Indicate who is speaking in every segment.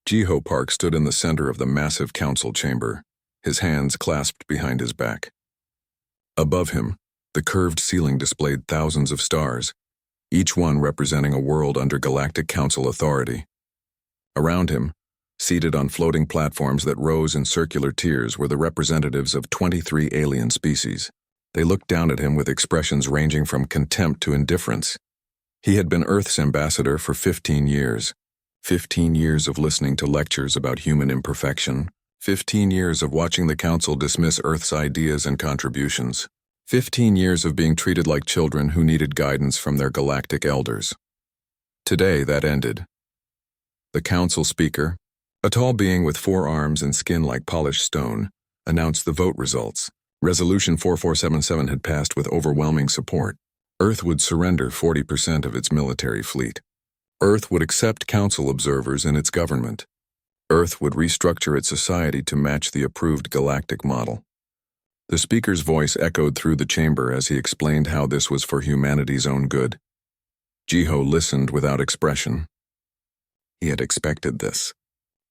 Speaker 1: Jiho Park stood in the center of the massive council chamber, his hands clasped behind his back. Above him, the curved ceiling displayed thousands of stars, each one representing a world under Galactic Council authority. Around him, seated on floating platforms that rose in circular tiers, were the representatives of 23 alien species. They looked down at him with expressions ranging from contempt to indifference. He had been Earth's ambassador for 15 years. 15 years of listening to lectures about human imperfection. 15 years of watching the Council dismiss Earth's ideas and contributions. 15 years of being treated like children who needed guidance from their galactic elders. Today, that ended. The Council speaker, a tall being with 4 arms and skin like polished stone, announced the vote results. Resolution 4477 had passed with overwhelming support. Earth would surrender 40% of its military fleet. Earth would accept Council observers in its government. Earth would restructure its society to match the approved galactic model. The speaker's voice echoed through the chamber as he explained how this was for humanity's own good. Jiho listened without expression. He had expected this.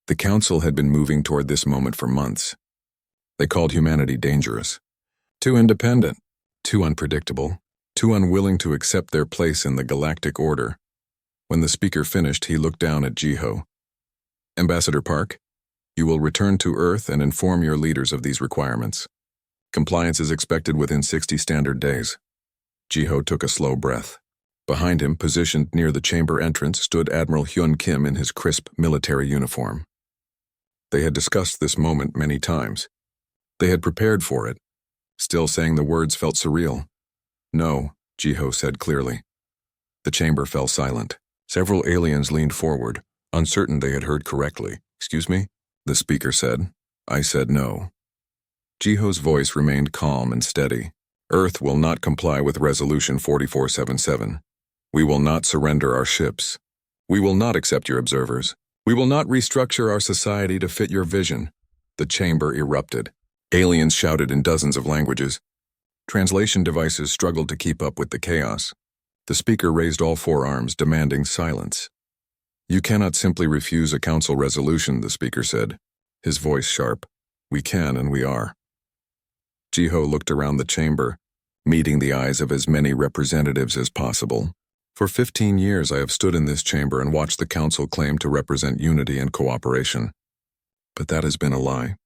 Speaker 1: The Council had been moving toward this moment for months. They called humanity dangerous, too independent, too unpredictable, too unwilling to accept their place in the galactic order. When the speaker finished, he looked down at Jiho. Ambassador Park, you will return to Earth and inform your leaders of these requirements. Compliance is expected within 60 standard days. Jiho took a slow breath. Behind him, positioned near the chamber entrance, stood Admiral Hyun Kim in his crisp military uniform. They had discussed this moment many times. They had prepared for it. Still saying the words felt surreal. No, Jiho said clearly. The chamber fell silent. Several aliens leaned forward, uncertain they had heard correctly. Excuse me? The speaker said. I said no. Jiho's voice remained calm and steady. Earth will not comply with Resolution 4477. We will not surrender our ships. We will not accept your observers. We will not restructure our society to fit your vision. The chamber erupted. Aliens shouted in dozens of languages. Translation devices struggled to keep up with the chaos. The speaker raised all 4 arms, demanding silence. You cannot simply refuse a council resolution, the speaker said, his voice sharp. We can and we are. Jiho looked around the chamber, meeting the eyes of as many representatives as possible. For 15 years I have stood in this chamber and watched the council claim to represent unity and cooperation. But that has been a lie.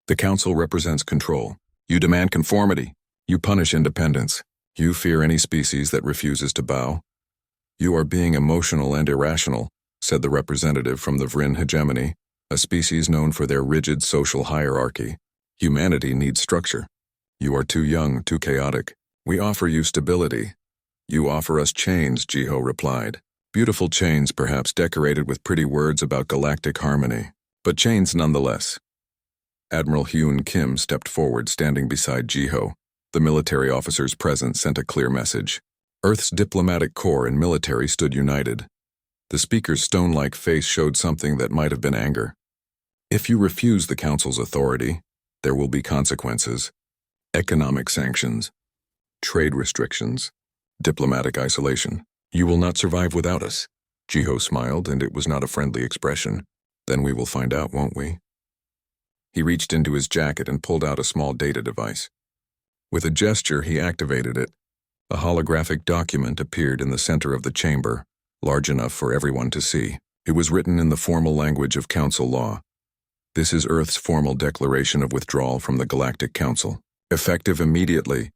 Speaker 1: The council represents control. You demand conformity. You punish independence. You fear any species that refuses to bow. You are being emotional and irrational, said the representative from the Vrin hegemony, a species known for their rigid social hierarchy. Humanity needs structure. You are too young, too chaotic. We offer you stability. You offer us chains, Jiho replied. Beautiful chains, perhaps decorated with pretty words about galactic harmony, but chains nonetheless. Admiral Hyun Kim stepped forward, standing beside Jiho. The military officer's presence sent a clear message. Earth's diplomatic corps and military stood united. The speaker's stone-like face showed something that might have been anger. If you refuse the council's authority, there will be consequences. Economic sanctions, trade restrictions, diplomatic isolation. You will not survive without us. Jiho smiled, and it was not a friendly expression. Then we will find out, won't we? He reached into his jacket and pulled out a small data device. With a gesture, he activated it. A holographic document appeared in the center of the chamber, large enough for everyone to see. It was written in the formal language of Council law. This is Earth's formal declaration of withdrawal from the Galactic Council. Effective immediately,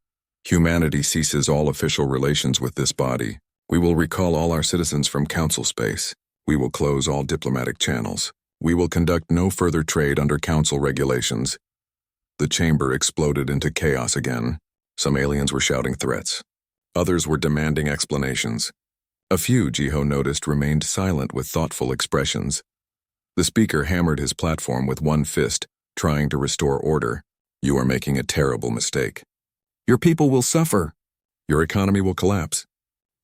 Speaker 1: humanity ceases all official relations with this body. We will recall all our citizens from Council space. We will close all diplomatic channels. We will conduct no further trade under Council regulations. The chamber exploded into chaos again. Some aliens were shouting threats. Others were demanding explanations. A few, Jiho noticed, remained silent with thoughtful expressions. The speaker hammered his platform with one fist, trying to restore order. You are making a terrible mistake. Your people will suffer. Your economy will collapse.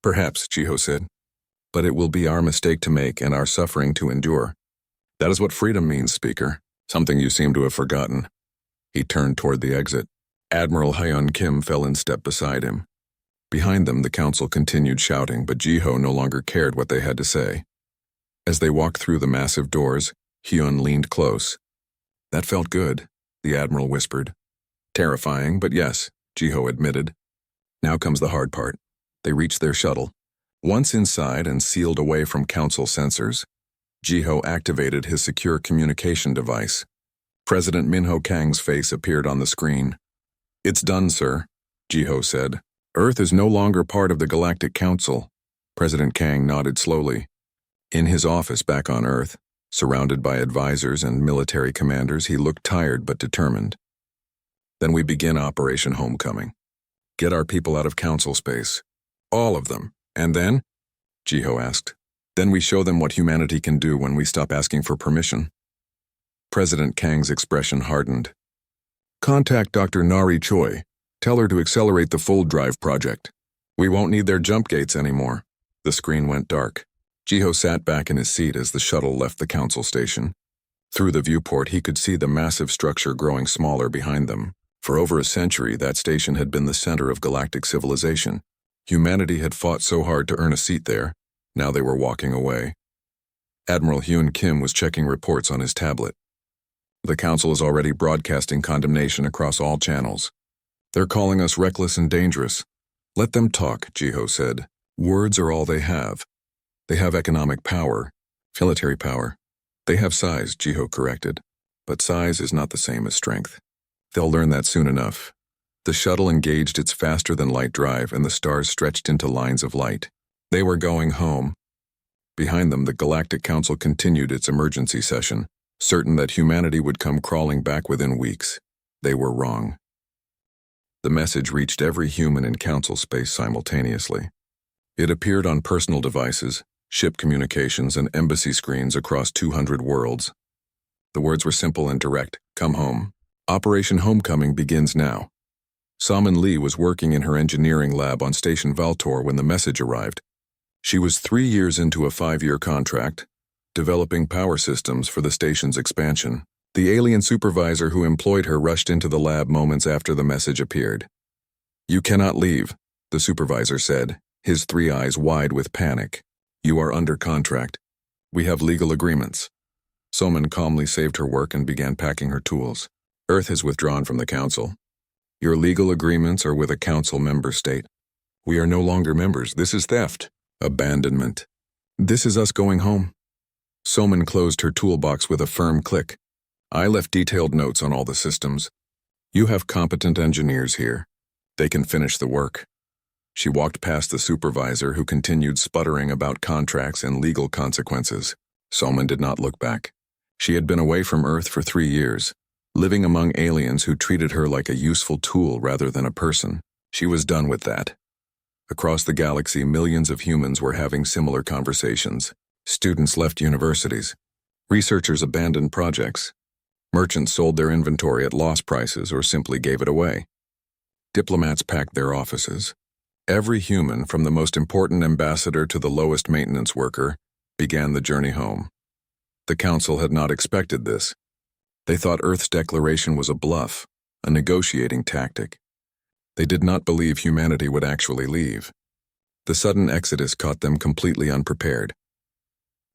Speaker 1: Perhaps, Jiho said. But it will be our mistake to make and our suffering to endure. That is what freedom means, speaker. Something you seem to have forgotten. He turned toward the exit. Admiral Hyun Kim fell in step beside him. Behind them, the council continued shouting, but Jiho no longer cared what they had to say. As they walked through the massive doors, Hyun leaned close. That felt good, the Admiral whispered. Terrifying, but yes, Jiho admitted. Now comes the hard part. They reached their shuttle. Once inside and sealed away from Council sensors, Jiho activated his secure communication device. President Minho Kang's face appeared on the screen. It's done, sir, Jiho said. Earth is no longer part of the Galactic Council. President Kang nodded slowly. In his office back on Earth, surrounded by advisors and military commanders, he looked tired but determined. Then we begin Operation Homecoming. Get our people out of Council space. All of them. And then? Jiho asked. Then we show them what humanity can do when we stop asking for permission. President Kang's expression hardened. Contact Dr. Nari Choi. Tell her to accelerate the fold drive project. We won't need their jump gates anymore. The screen went dark. Jiho sat back in his seat as the shuttle left the Council station. Through the viewport, he could see the massive structure growing smaller behind them. For over a century, that station had been the center of galactic civilization. Humanity had fought so hard to earn a seat there. Now they were walking away. Admiral Hyun Kim was checking reports on his tablet. The Council is already broadcasting condemnation across all channels. They're calling us reckless and dangerous. Let them talk, Jiho said. Words are all they have. They have economic power, military power. They have size, Jiho corrected. But size is not the same as strength. They'll learn that soon enough. The shuttle engaged its faster-than-light drive, and the stars stretched into lines of light. They were going home. Behind them, the Galactic Council continued its emergency session, certain that humanity would come crawling back within weeks. They were wrong. The message reached every human in Council space simultaneously. It appeared on personal devices, ship communications, and embassy screens across 200 worlds. The words were simple and direct. Come home. Operation Homecoming begins now. Salman Lee was working in her engineering lab on Station Valtor when the message arrived. She was 3 years into a 5-year contract, developing power systems for the station's expansion. The alien supervisor who employed her rushed into the lab moments after the message appeared. You cannot leave, the supervisor said, his 3 eyes wide with panic. You are under contract. We have legal agreements. Soman calmly saved her work and began packing her tools. Earth has withdrawn from the Council. Your legal agreements are with a Council member state. We are no longer members. This is theft. Abandonment. This is us going home. Soman closed her toolbox with a firm click. I left detailed notes on all the systems. You have competent engineers here. They can finish the work. She walked past the supervisor, who continued sputtering about contracts and legal consequences. Soman did not look back. She had been away from Earth for 3 years, living among aliens who treated her like a useful tool rather than a person. She was done with that. Across the galaxy, millions of humans were having similar conversations. Students left universities. Researchers abandoned projects. Merchants sold their inventory at loss prices or simply gave it away. Diplomats packed their offices. Every human, from the most important ambassador to the lowest maintenance worker, began the journey home. The Council had not expected this. They thought Earth's declaration was a bluff, a negotiating tactic. They did not believe humanity would actually leave. The sudden exodus caught them completely unprepared.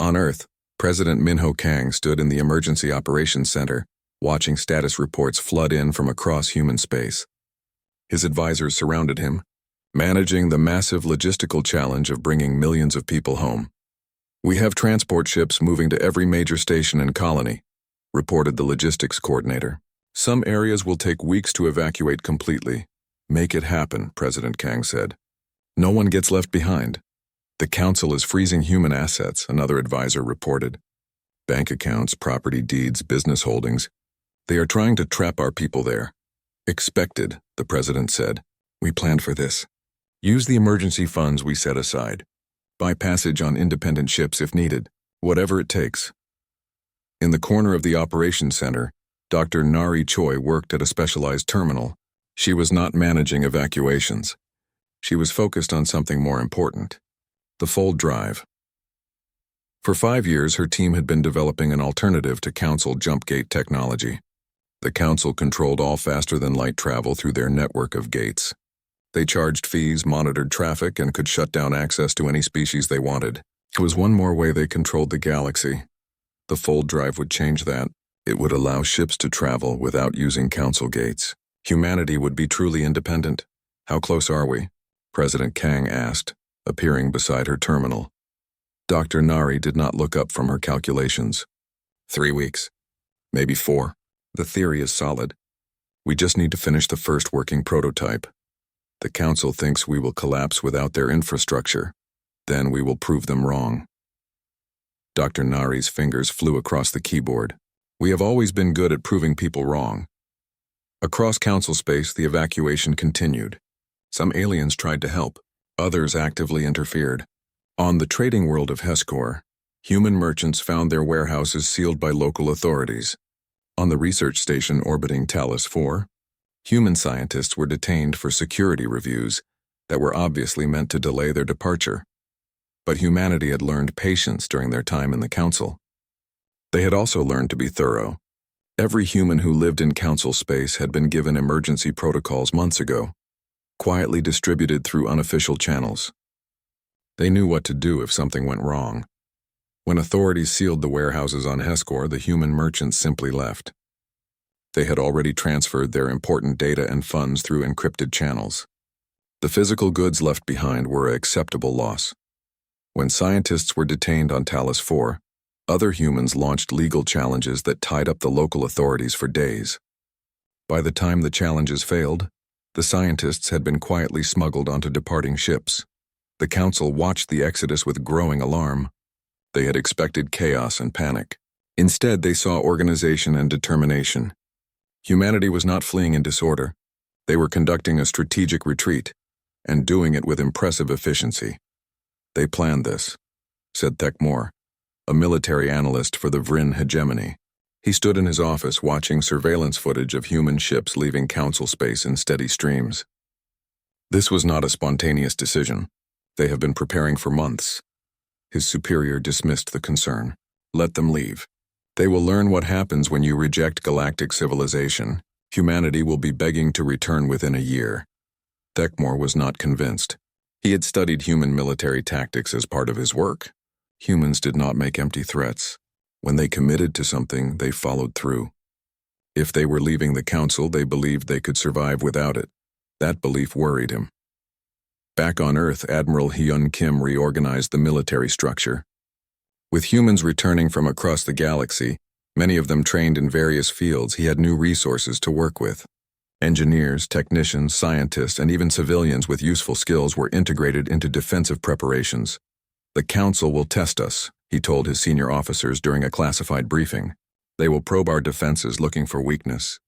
Speaker 1: On Earth, President Minho Kang stood in the Emergency Operations Center, watching status reports flood in from across human space. His advisors surrounded him, managing the massive logistical challenge of bringing millions of people home. We have transport ships moving to every major station and colony, reported the logistics coordinator. Some areas will take weeks to evacuate completely. Make it happen, President Kang said. No one gets left behind. The Council is freezing human assets, another advisor reported. Bank accounts, property deeds, business holdings. They are trying to trap our people there. Expected, the president said. We planned for this. Use the emergency funds we set aside. Buy passage on independent ships if needed, whatever it takes. In the corner of the operations center, Dr. Nari Choi worked at a specialized terminal. She was not managing evacuations. She was focused on something more important. The fold drive. For 5 years, her team had been developing an alternative to Council jump gate technology. The Council controlled all faster-than-light travel through their network of gates. They charged fees, monitored traffic, and could shut down access to any species they wanted. It was one more way they controlled the galaxy. The fold drive would change that. It would allow ships to travel without using council gates. Humanity would be truly independent. How close are we? President Kang asked, appearing beside her terminal. Dr. Nari did not look up from her calculations. 3 weeks. Maybe 4. The theory is solid. We just need to finish the first working prototype. The council thinks we will collapse without their infrastructure. Then we will prove them wrong. Dr. Nari's fingers flew across the keyboard. We have always been good at proving people wrong. Across council space, the evacuation continued. Some aliens tried to help. Others actively interfered. On the trading world of Hescor, human merchants found their warehouses sealed by local authorities. On the research station orbiting Talos 4, human scientists were detained for security reviews that were obviously meant to delay their departure. But humanity had learned patience during their time in the council. They had also learned to be thorough. Every human who lived in council space had been given emergency protocols months ago, quietly distributed through unofficial channels. They knew what to do if something went wrong. When authorities sealed the warehouses on Hescor, the human merchants simply left. They had already transferred their important data and funds through encrypted channels. The physical goods left behind were an acceptable loss. When scientists were detained on Talos 4, other humans launched legal challenges that tied up the local authorities for days. By the time the challenges failed, the scientists had been quietly smuggled onto departing ships. The council watched the exodus with growing alarm. They had expected chaos and panic. Instead, they saw organization and determination. Humanity was not fleeing in disorder. They were conducting a strategic retreat, and doing it with impressive efficiency. They planned this, said Thekmor, a military analyst for the Vryn hegemony. He stood in his office watching surveillance footage of human ships leaving council space in steady streams. This was not a spontaneous decision. They have been preparing for months. His superior dismissed the concern. Let them leave. They will learn what happens when you reject galactic civilization. Humanity will be begging to return within a year. Thekmor was not convinced. He had studied human military tactics as part of his work. Humans did not make empty threats. When they committed to something, they followed through. If they were leaving the council, they believed they could survive without it. That belief worried him. Back on Earth, Admiral Hyun Kim reorganized the military structure. With humans returning from across the galaxy, many of them trained in various fields, he had new resources to work with. Engineers, technicians, scientists, and even civilians with useful skills were integrated into defensive preparations. The council will test us, he told his senior officers during a classified briefing. They will probe our defenses looking for weakness.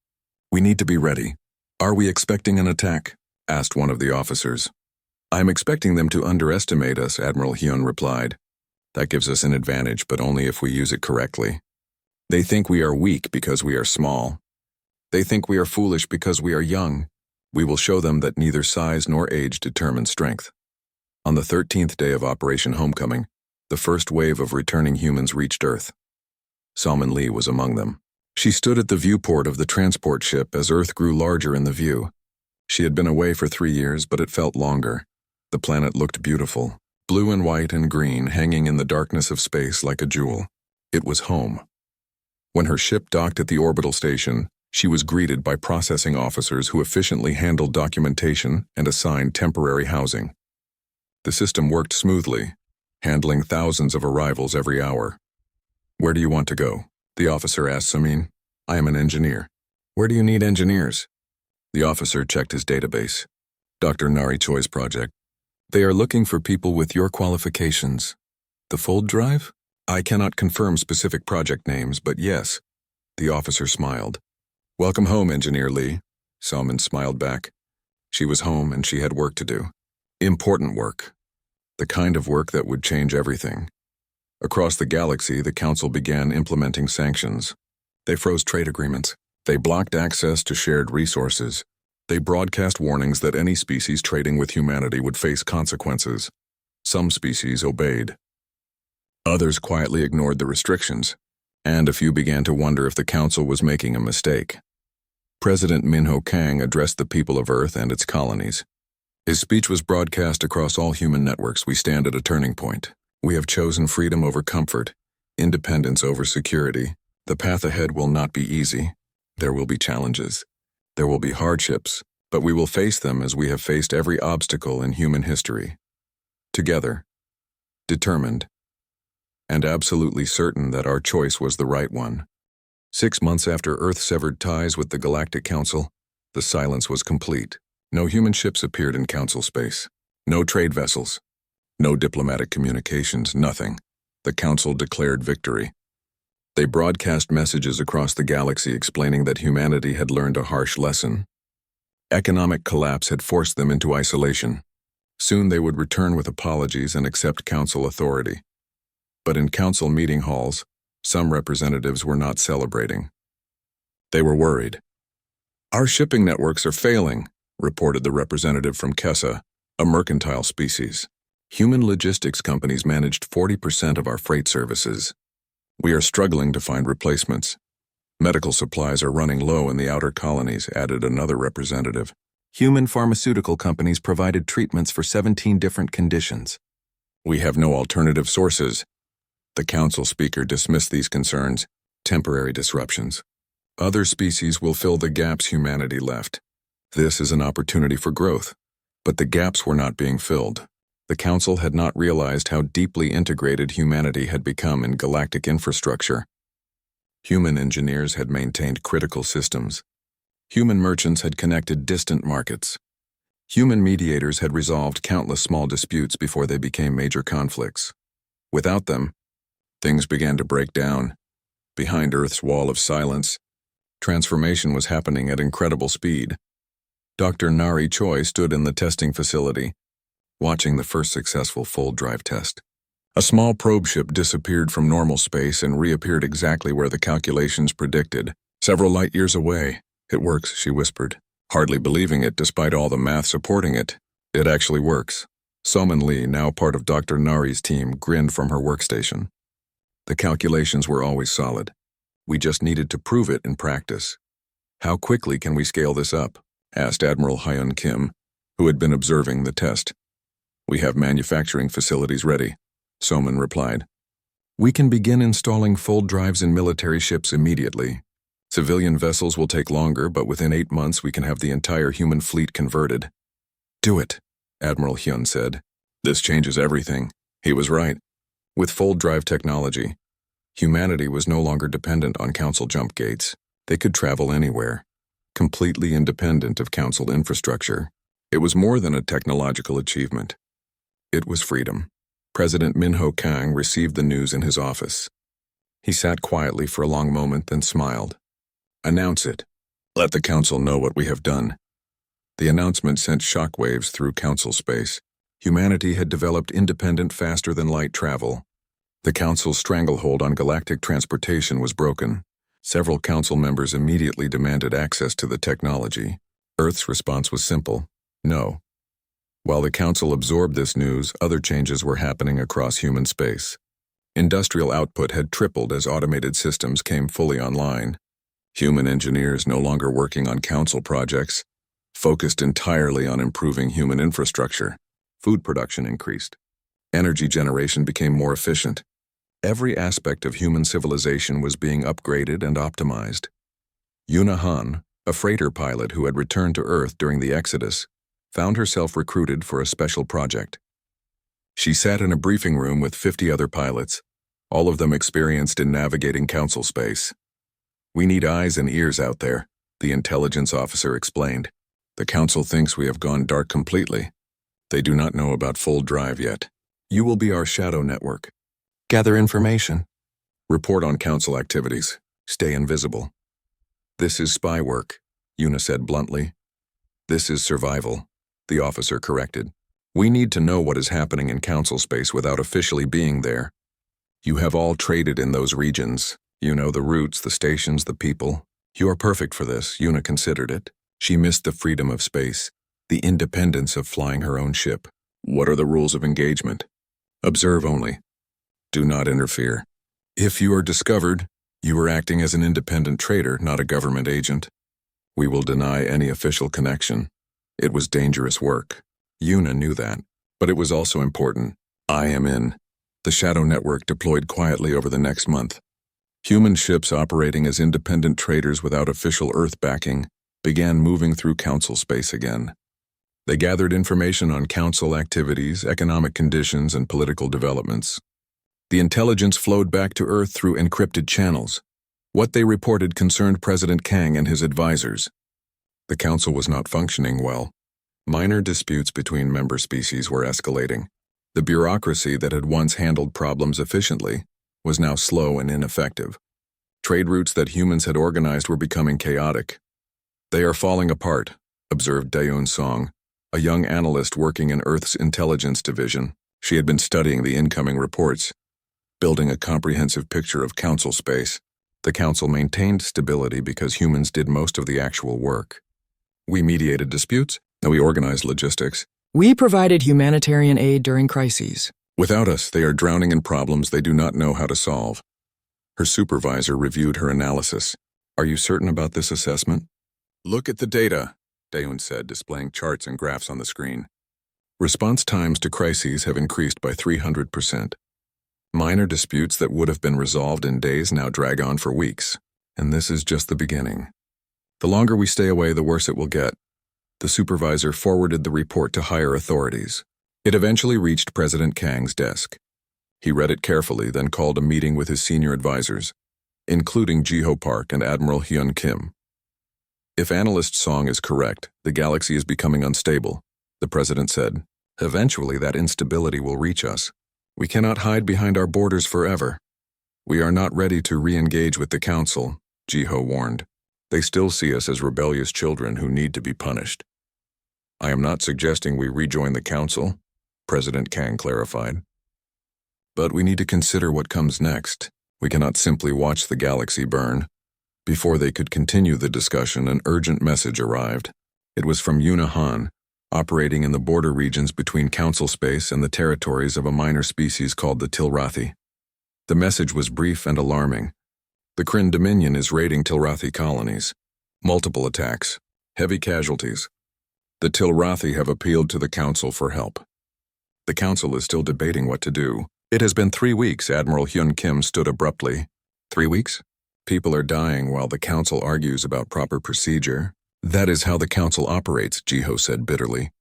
Speaker 1: We need to be ready. Are we expecting an attack? Asked one of the officers. I'm expecting them to underestimate us, Admiral Hyun replied. That gives us an advantage, but only if we use it correctly. They think we are weak because we are small. They think we are foolish because we are young. We will show them that neither size nor age determines strength. On the 13th day of Operation Homecoming, the first wave of returning humans reached Earth. Salman Lee was among them. She stood at the viewport of the transport ship as Earth grew larger in the view. She had been away for 3 years, but it felt longer. The planet looked beautiful, blue and white and green, hanging in the darkness of space like a jewel. It was home. When her ship docked at the orbital station, she was greeted by processing officers who efficiently handled documentation and assigned temporary housing. The system worked smoothly, handling thousands of arrivals every hour. Where do you want to go? The officer asked Samin. I am an engineer. Where do you need engineers? The officer checked his database. Dr. Nari Choi's project. They are looking for people with your qualifications. The fold drive? I cannot confirm specific project names, but yes. The officer smiled. Welcome home, Engineer Lee. Salman smiled back. She was home and she had work to do. Important work. The kind of work that would change everything. Across the galaxy, the Council began implementing sanctions. They froze trade agreements. They blocked access to shared resources. They broadcast warnings that any species trading with humanity would face consequences. Some species obeyed. Others quietly ignored the restrictions, and a few began to wonder if the Council was making a mistake. President Minho Kang addressed the people of Earth and its colonies. His speech was broadcast across all human networks. We stand at a turning point. We have chosen freedom over comfort. Independence over security. The path ahead will not be easy. There will be challenges. There will be hardships, but we will face them as we have faced every obstacle in human history. Together, determined, and absolutely certain that our choice was the right one. 6 months after Earth severed ties with the Galactic Council, the silence was complete. No human ships appeared in Council space. No trade vessels. No diplomatic communications, nothing. The Council declared victory. They broadcast messages across the galaxy explaining that humanity had learned a harsh lesson. Economic collapse had forced them into isolation. Soon they would return with apologies and accept Council authority. But in Council meeting halls, some representatives were not celebrating. They were worried. "Our shipping networks are failing," reported the representative from Kessa, a mercantile species. "Human logistics companies managed 40% of our freight services. We are struggling to find replacements. Medical supplies are running low in the outer colonies," added another representative. "Human pharmaceutical companies provided treatments for 17 different conditions. We have no alternative sources." The Council speaker dismissed these concerns, temporary disruptions. "Other species will fill the gaps humanity left. This is an opportunity for growth." But the gaps were not being filled. The Council had not realized how deeply integrated humanity had become in galactic infrastructure. Human engineers had maintained critical systems. Human merchants had connected distant markets. Human mediators had resolved countless small disputes before they became major conflicts. Without them, things began to break down. Behind Earth's wall of silence, transformation was happening at incredible speed. Dr. Nari Choi stood in the testing facility, watching the first successful full drive test. A small probe ship disappeared from normal space and reappeared exactly where the calculations predicted, several light years away. "It works," she whispered, hardly believing it despite all the math supporting it. "It actually works." Soman Lee, now part of Dr. Nari's team, grinned from her workstation. "The calculations were always solid. We just needed to prove it in practice." "How quickly can we scale this up?" asked Admiral Hyun Kim, who had been observing the test. "We have manufacturing facilities ready," Soman replied. "We can begin installing full drives in military ships immediately. Civilian vessels will take longer, but within 8 months we can have the entire human fleet converted." "Do it," Admiral Hyun said. "This changes everything." He was right. With full drive technology, humanity was no longer dependent on Council jump gates. They could travel anywhere, completely independent of Council infrastructure. It was more than a technological achievement. It was freedom. President Minho Kang received the news in his office. He sat quietly for a long moment, then smiled. "Announce it. Let the Council know what we have done." The announcement sent shockwaves through Council space. Humanity had developed independent, faster-than-light travel. The Council's stranglehold on galactic transportation was broken. Several Council members immediately demanded access to the technology. Earth's response was simple: no. While the Council absorbed this news, other changes were happening across human space. Industrial output had tripled as automated systems came fully online. Human engineers, no longer working on Council projects, focused entirely on improving human infrastructure. Food production increased. Energy generation became more efficient. Every aspect of human civilization was being upgraded and optimized. Yuna Han, a freighter pilot who had returned to Earth during the Exodus, found herself recruited for a special project. She sat in a briefing room with 50 other pilots, all of them experienced in navigating Council space. "We need eyes and ears out there," the intelligence officer explained. "The Council thinks we have gone dark completely. They do not know about full drive yet. You will be our shadow network. Gather information. Report on Council activities. Stay invisible." "This is spy work," Yuna said bluntly. "This is survival," the officer corrected. "We need to know what is happening in Council space without officially being there. You have all traded in those regions. You know the routes, the stations, the people. You are perfect for this," Yuna considered it. She missed the freedom of space, the independence of flying her own ship. "What are the rules of engagement?" "Observe only. Do not interfere. If you are discovered, you are acting as an independent trader, not a government agent. We will deny any official connection." It was dangerous work. Yuna knew that, but it was also important. "I am in." The Shadow Network deployed quietly over the next month. Human ships operating as independent traders without official Earth backing began moving through Council space again. They gathered information on Council activities, economic conditions, and political developments. The intelligence flowed back to Earth through encrypted channels. What they reported concerned President Kang and his advisors. The Council was not functioning well. Minor disputes between member species were escalating. The bureaucracy that had once handled problems efficiently was now slow and ineffective. Trade routes that humans had organized were becoming chaotic. "They are falling apart," observed Dayun Song, a young analyst working in Earth's intelligence division. She had been studying the incoming reports, building a comprehensive picture of Council space. The Council maintained stability because humans did most of the actual work. "We mediated disputes, and we organized logistics.
Speaker 2: We provided humanitarian aid during crises.
Speaker 1: Without us, they are drowning in problems they do not know how to solve." Her supervisor reviewed her analysis. "Are you certain about this assessment?" "Look at the data," Dayun said, displaying charts and graphs on the screen. Response times to crises have increased by 300%. Minor disputes that would have been resolved in days now drag on for weeks, and this is just the beginning. The longer we stay away, the worse it will get. The supervisor forwarded the report to higher authorities. It eventually reached President Kang's desk. He read it carefully, then called a meeting with his senior advisors, including Jiho Park and Admiral Hyun Kim. "If Analyst Song is correct, the galaxy is becoming unstable," the president said. "Eventually that instability will reach us. We cannot hide behind our borders forever." "We are not ready to re-engage with the Council," Jiho warned. "They still see us as rebellious children who need to be punished." "I am not suggesting we rejoin the Council," President Kang clarified. "But we need to consider what comes next. We cannot simply watch the galaxy burn." Before they could continue the discussion, an urgent message arrived. It was from Yuna Han, operating in the border regions between Council space and the territories of a minor species called the Tilrathi. The message was brief and alarming. "The Kryn Dominion is raiding Tilrathi colonies. Multiple attacks. Heavy casualties. The Tilrathi have appealed to the Council for help." The Council is still debating what to do. "It has been 3 weeks," Admiral Hyun Kim stood abruptly. 3 weeks? People are dying while the Council argues about proper procedure. "That is how the Council operates," Jiho said bitterly.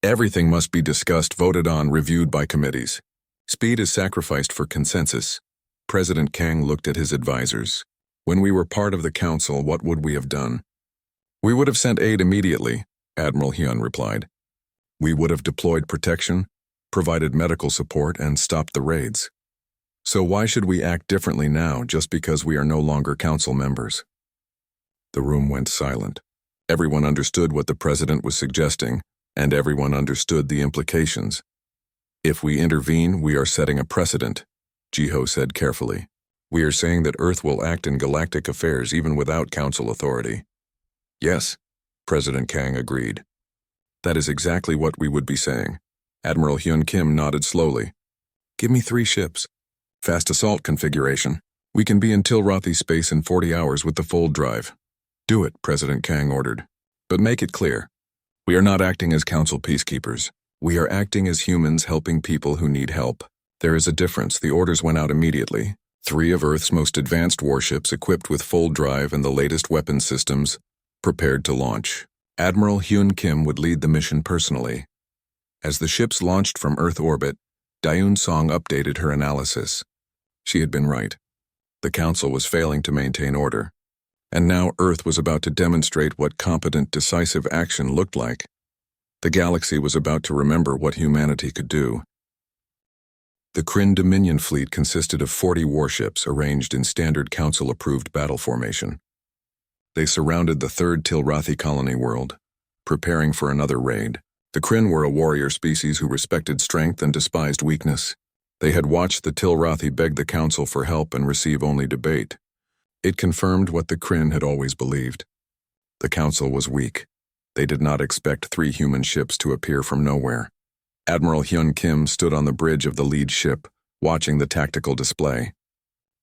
Speaker 1: "Everything must be discussed, voted on, reviewed by committees. Speed is sacrificed for consensus." President Kang looked at his advisors. "When we were part of the Council, what would we have done?" "We would have sent aid immediately," Admiral Hyun replied. "We would have deployed protection, provided medical support, and stopped the raids. So why should we act differently now just because we are no longer Council members?" The room went silent. Everyone understood what the president was suggesting, and everyone understood the implications. "If we intervene, we are setting a precedent," Jiho said carefully. "We are saying that Earth will act in galactic affairs even without Council authority." "Yes," President Kang agreed. "That is exactly what we would be saying." Admiral Hyun Kim nodded slowly. "Give me 3 ships. Fast assault configuration. We can be in Tilrathi space in 40 hours with the fold drive." "Do it," President Kang ordered. "But make it clear. We are not acting as Council peacekeepers. We are acting as humans helping people who need help. There is a difference." The orders went out immediately. 3 of Earth's most advanced warships equipped with fold drive and the latest weapon systems prepared to launch. Admiral Hyun Kim would lead the mission personally. As the ships launched from Earth orbit, Dayun Song updated her analysis. She had been right. The Council was failing to maintain order. And now Earth was about to demonstrate what competent, decisive action looked like. The galaxy was about to remember what humanity could do. The Kryn Dominion fleet consisted of 40 warships arranged in standard Council-approved battle formation. They surrounded the 3rd Tilrathi colony world, preparing for another raid. The Kryn were a warrior species who respected strength and despised weakness. They had watched the Tilrathi beg the Council for help and receive only debate. It confirmed what the Kryn had always believed. The Council was weak. They did not expect 3 human ships to appear from nowhere. Admiral Hyun Kim stood on the bridge of the lead ship, watching the tactical display.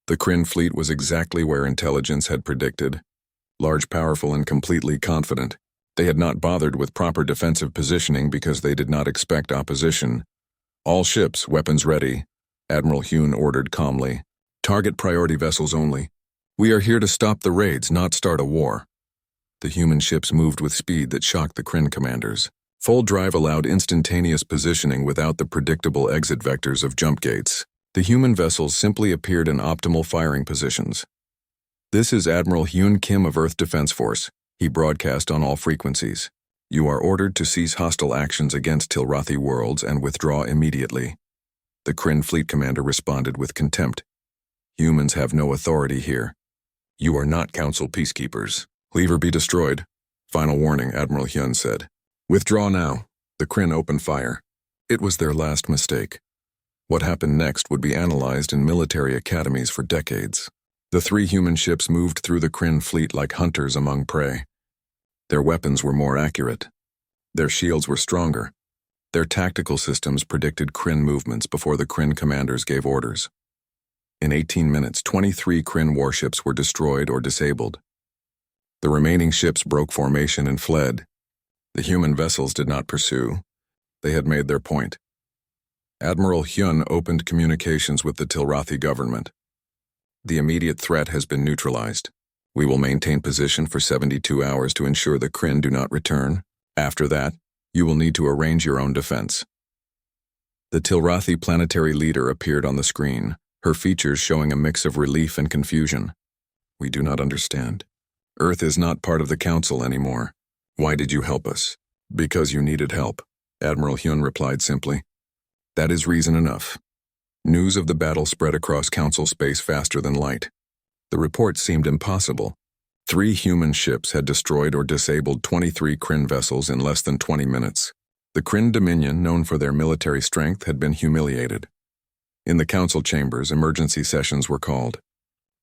Speaker 1: The Kryn fleet was exactly where intelligence had predicted. Large, powerful, and completely confident. They had not bothered with proper defensive positioning because they did not expect opposition. All ships, weapons ready. Admiral Hune ordered calmly. Target priority vessels only. We are here to stop the raids, not start a war. The human ships moved with speed that shocked the Kryn commanders. Full drive allowed instantaneous positioning without the predictable exit vectors of jump gates. The human vessels simply appeared in optimal firing positions. This is Admiral Hyun Kim of Earth Defense Force. He broadcast on all frequencies. You are ordered to cease hostile actions against Tilrathi worlds and withdraw immediately. The Kryn fleet commander responded with contempt. Humans have no authority here. You are not council peacekeepers. Leave or be destroyed. Final warning, Admiral Hyun said. Withdraw now. The Kryn opened fire. It was their last mistake. What happened next would be analyzed in military academies for decades. The 3 human ships moved through the Kryn fleet like hunters among prey. Their weapons were more accurate. Their shields were stronger. Their tactical systems predicted Kryn movements before the Kryn commanders gave orders. In 18 minutes, 23 Kryn warships were destroyed or disabled. The remaining ships broke formation and fled. The human vessels did not pursue. They had made their point. Admiral Hyun opened communications with the Tilrathi government. The immediate threat has been neutralized. We will maintain position for 72 hours to ensure the Kryn do not return. After that, you will need to arrange your own defense. The Tilrathi planetary leader appeared on the screen, her features showing a mix of relief and confusion. We do not understand. Earth is not part of the council anymore. Why did you help us? Because you needed help, Admiral Hyun replied simply. That is reason enough. News of the battle spread across council space faster than light. The report seemed impossible. 3 human ships had destroyed or disabled 23 Kryn vessels in less than 20 minutes. The Kryn Dominion, known for their military strength, had been humiliated. In the council chambers, emergency sessions were called.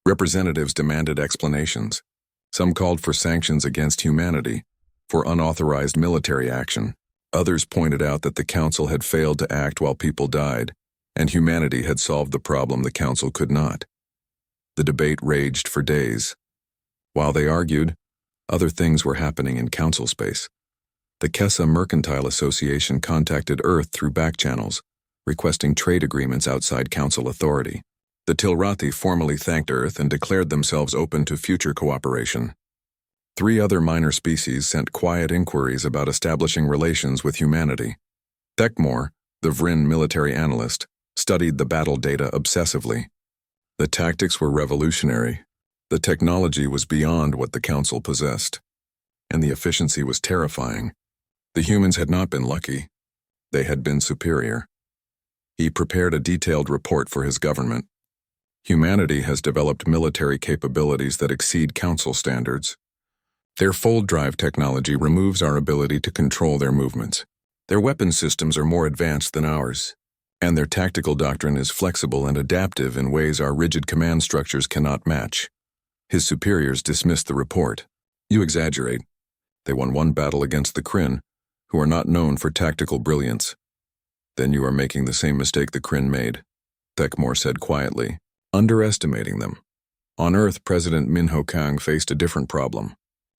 Speaker 1: Representatives demanded explanations. Some called for sanctions against humanity, for unauthorized military action. Others pointed out that the council had failed to act while people died, and humanity had solved the problem the council could not. The debate raged for days. While they argued, other things were happening in council space. The Kessa Mercantile Association contacted Earth through back channels, requesting trade agreements outside council authority. The Tilrathi formally thanked Earth and declared themselves open to future cooperation. 3 other minor species sent quiet inquiries about establishing relations with humanity. Thekmore, the Vryn military analyst, studied the battle data obsessively. The tactics were revolutionary. The technology was beyond what the council possessed. And the efficiency was terrifying. The humans had not been lucky. They had been superior. He prepared a detailed report for his government. Humanity has developed military capabilities that exceed council standards. Their fold drive technology removes our ability to control their movements. Their weapon systems are more advanced than ours, and their tactical doctrine is flexible and adaptive in ways our rigid command structures cannot match. His superiors dismissed the report. You exaggerate. They won 1 battle against the Kryn, who are not known for tactical brilliance. Then you are making the same mistake the Kryn made, Thekmore said quietly, underestimating them. On Earth, President Min Ho Kang faced a different problem.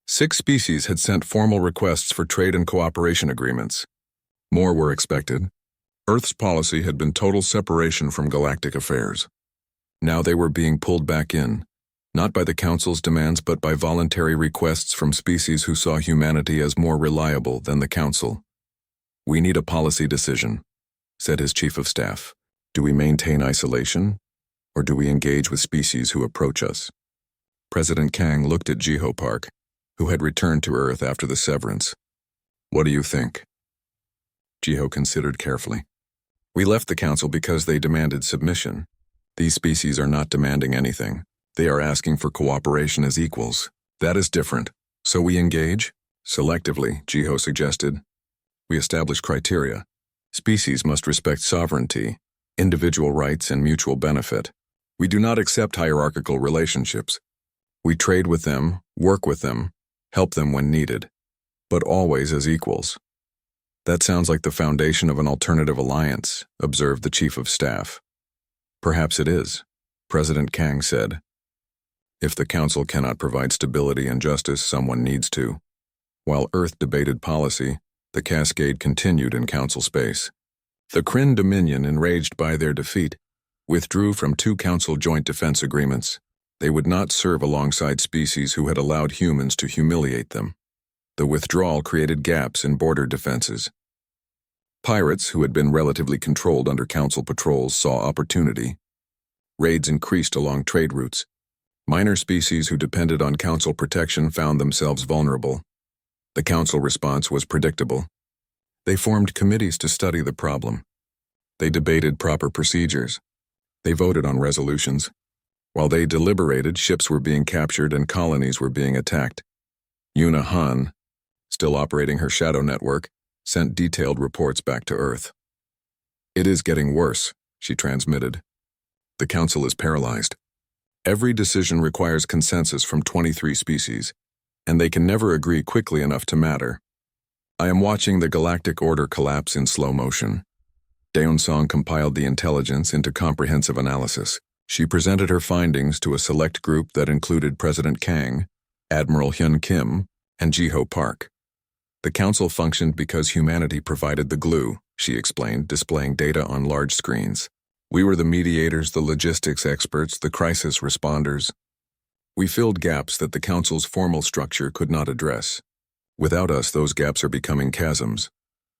Speaker 1: 6 species had sent formal requests for trade and cooperation agreements. More were expected. Earth's policy had been total separation from galactic affairs. Now they were being pulled back in, not by the Council's demands but by voluntary requests from species who saw humanity as more reliable than the Council. We need a policy decision, said his chief of staff. Do we maintain isolation, or do we engage with species who approach us? President Kang looked at Jiho Park, who had returned to Earth after the severance. What do you think? Jiho considered carefully. We left the Council because they demanded submission. These species are not demanding anything. They are asking for cooperation as equals. That is different. So we engage? Selectively, Jiho suggested. We establish criteria. Species must respect sovereignty, individual rights, and mutual benefit. We do not accept hierarchical relationships. We trade with them, work with them, help them when needed, but always as equals. That sounds like the foundation of an alternative alliance, observed the chief of staff. Perhaps it is, President Kang said. If the Council cannot provide stability and justice, someone needs to. While Earth debated policy, the cascade continued in Council space. The Kryn Dominion, enraged by their defeat, withdrew from 2 Council joint defense agreements. They would not serve alongside species who had allowed humans to humiliate them. The withdrawal created gaps in border defenses. Pirates, who had been relatively controlled under Council patrols, saw opportunity. Raids increased along trade routes. Minor species who depended on Council protection found themselves vulnerable. The Council response was predictable. They formed committees to study the problem. They debated proper procedures. They voted on resolutions. While they deliberated, ships were being captured and colonies were being attacked. Yuna Han, still operating her shadow network, sent detailed reports back to Earth. "It is getting worse," she transmitted. "The Council is paralyzed. Every decision requires consensus from 23 species, and they can never agree quickly enough to matter. I am watching the galactic order collapse in slow motion." Daeun-song compiled the intelligence into comprehensive analysis. She presented her findings to a select group that included President Kang, Admiral Hyun Kim, and Jiho Park. "The Council functioned because humanity provided the glue," she explained, displaying data on large screens. "We were the mediators, the logistics experts, the crisis responders. We filled gaps that the Council's formal structure could not address. Without us, those gaps are becoming chasms."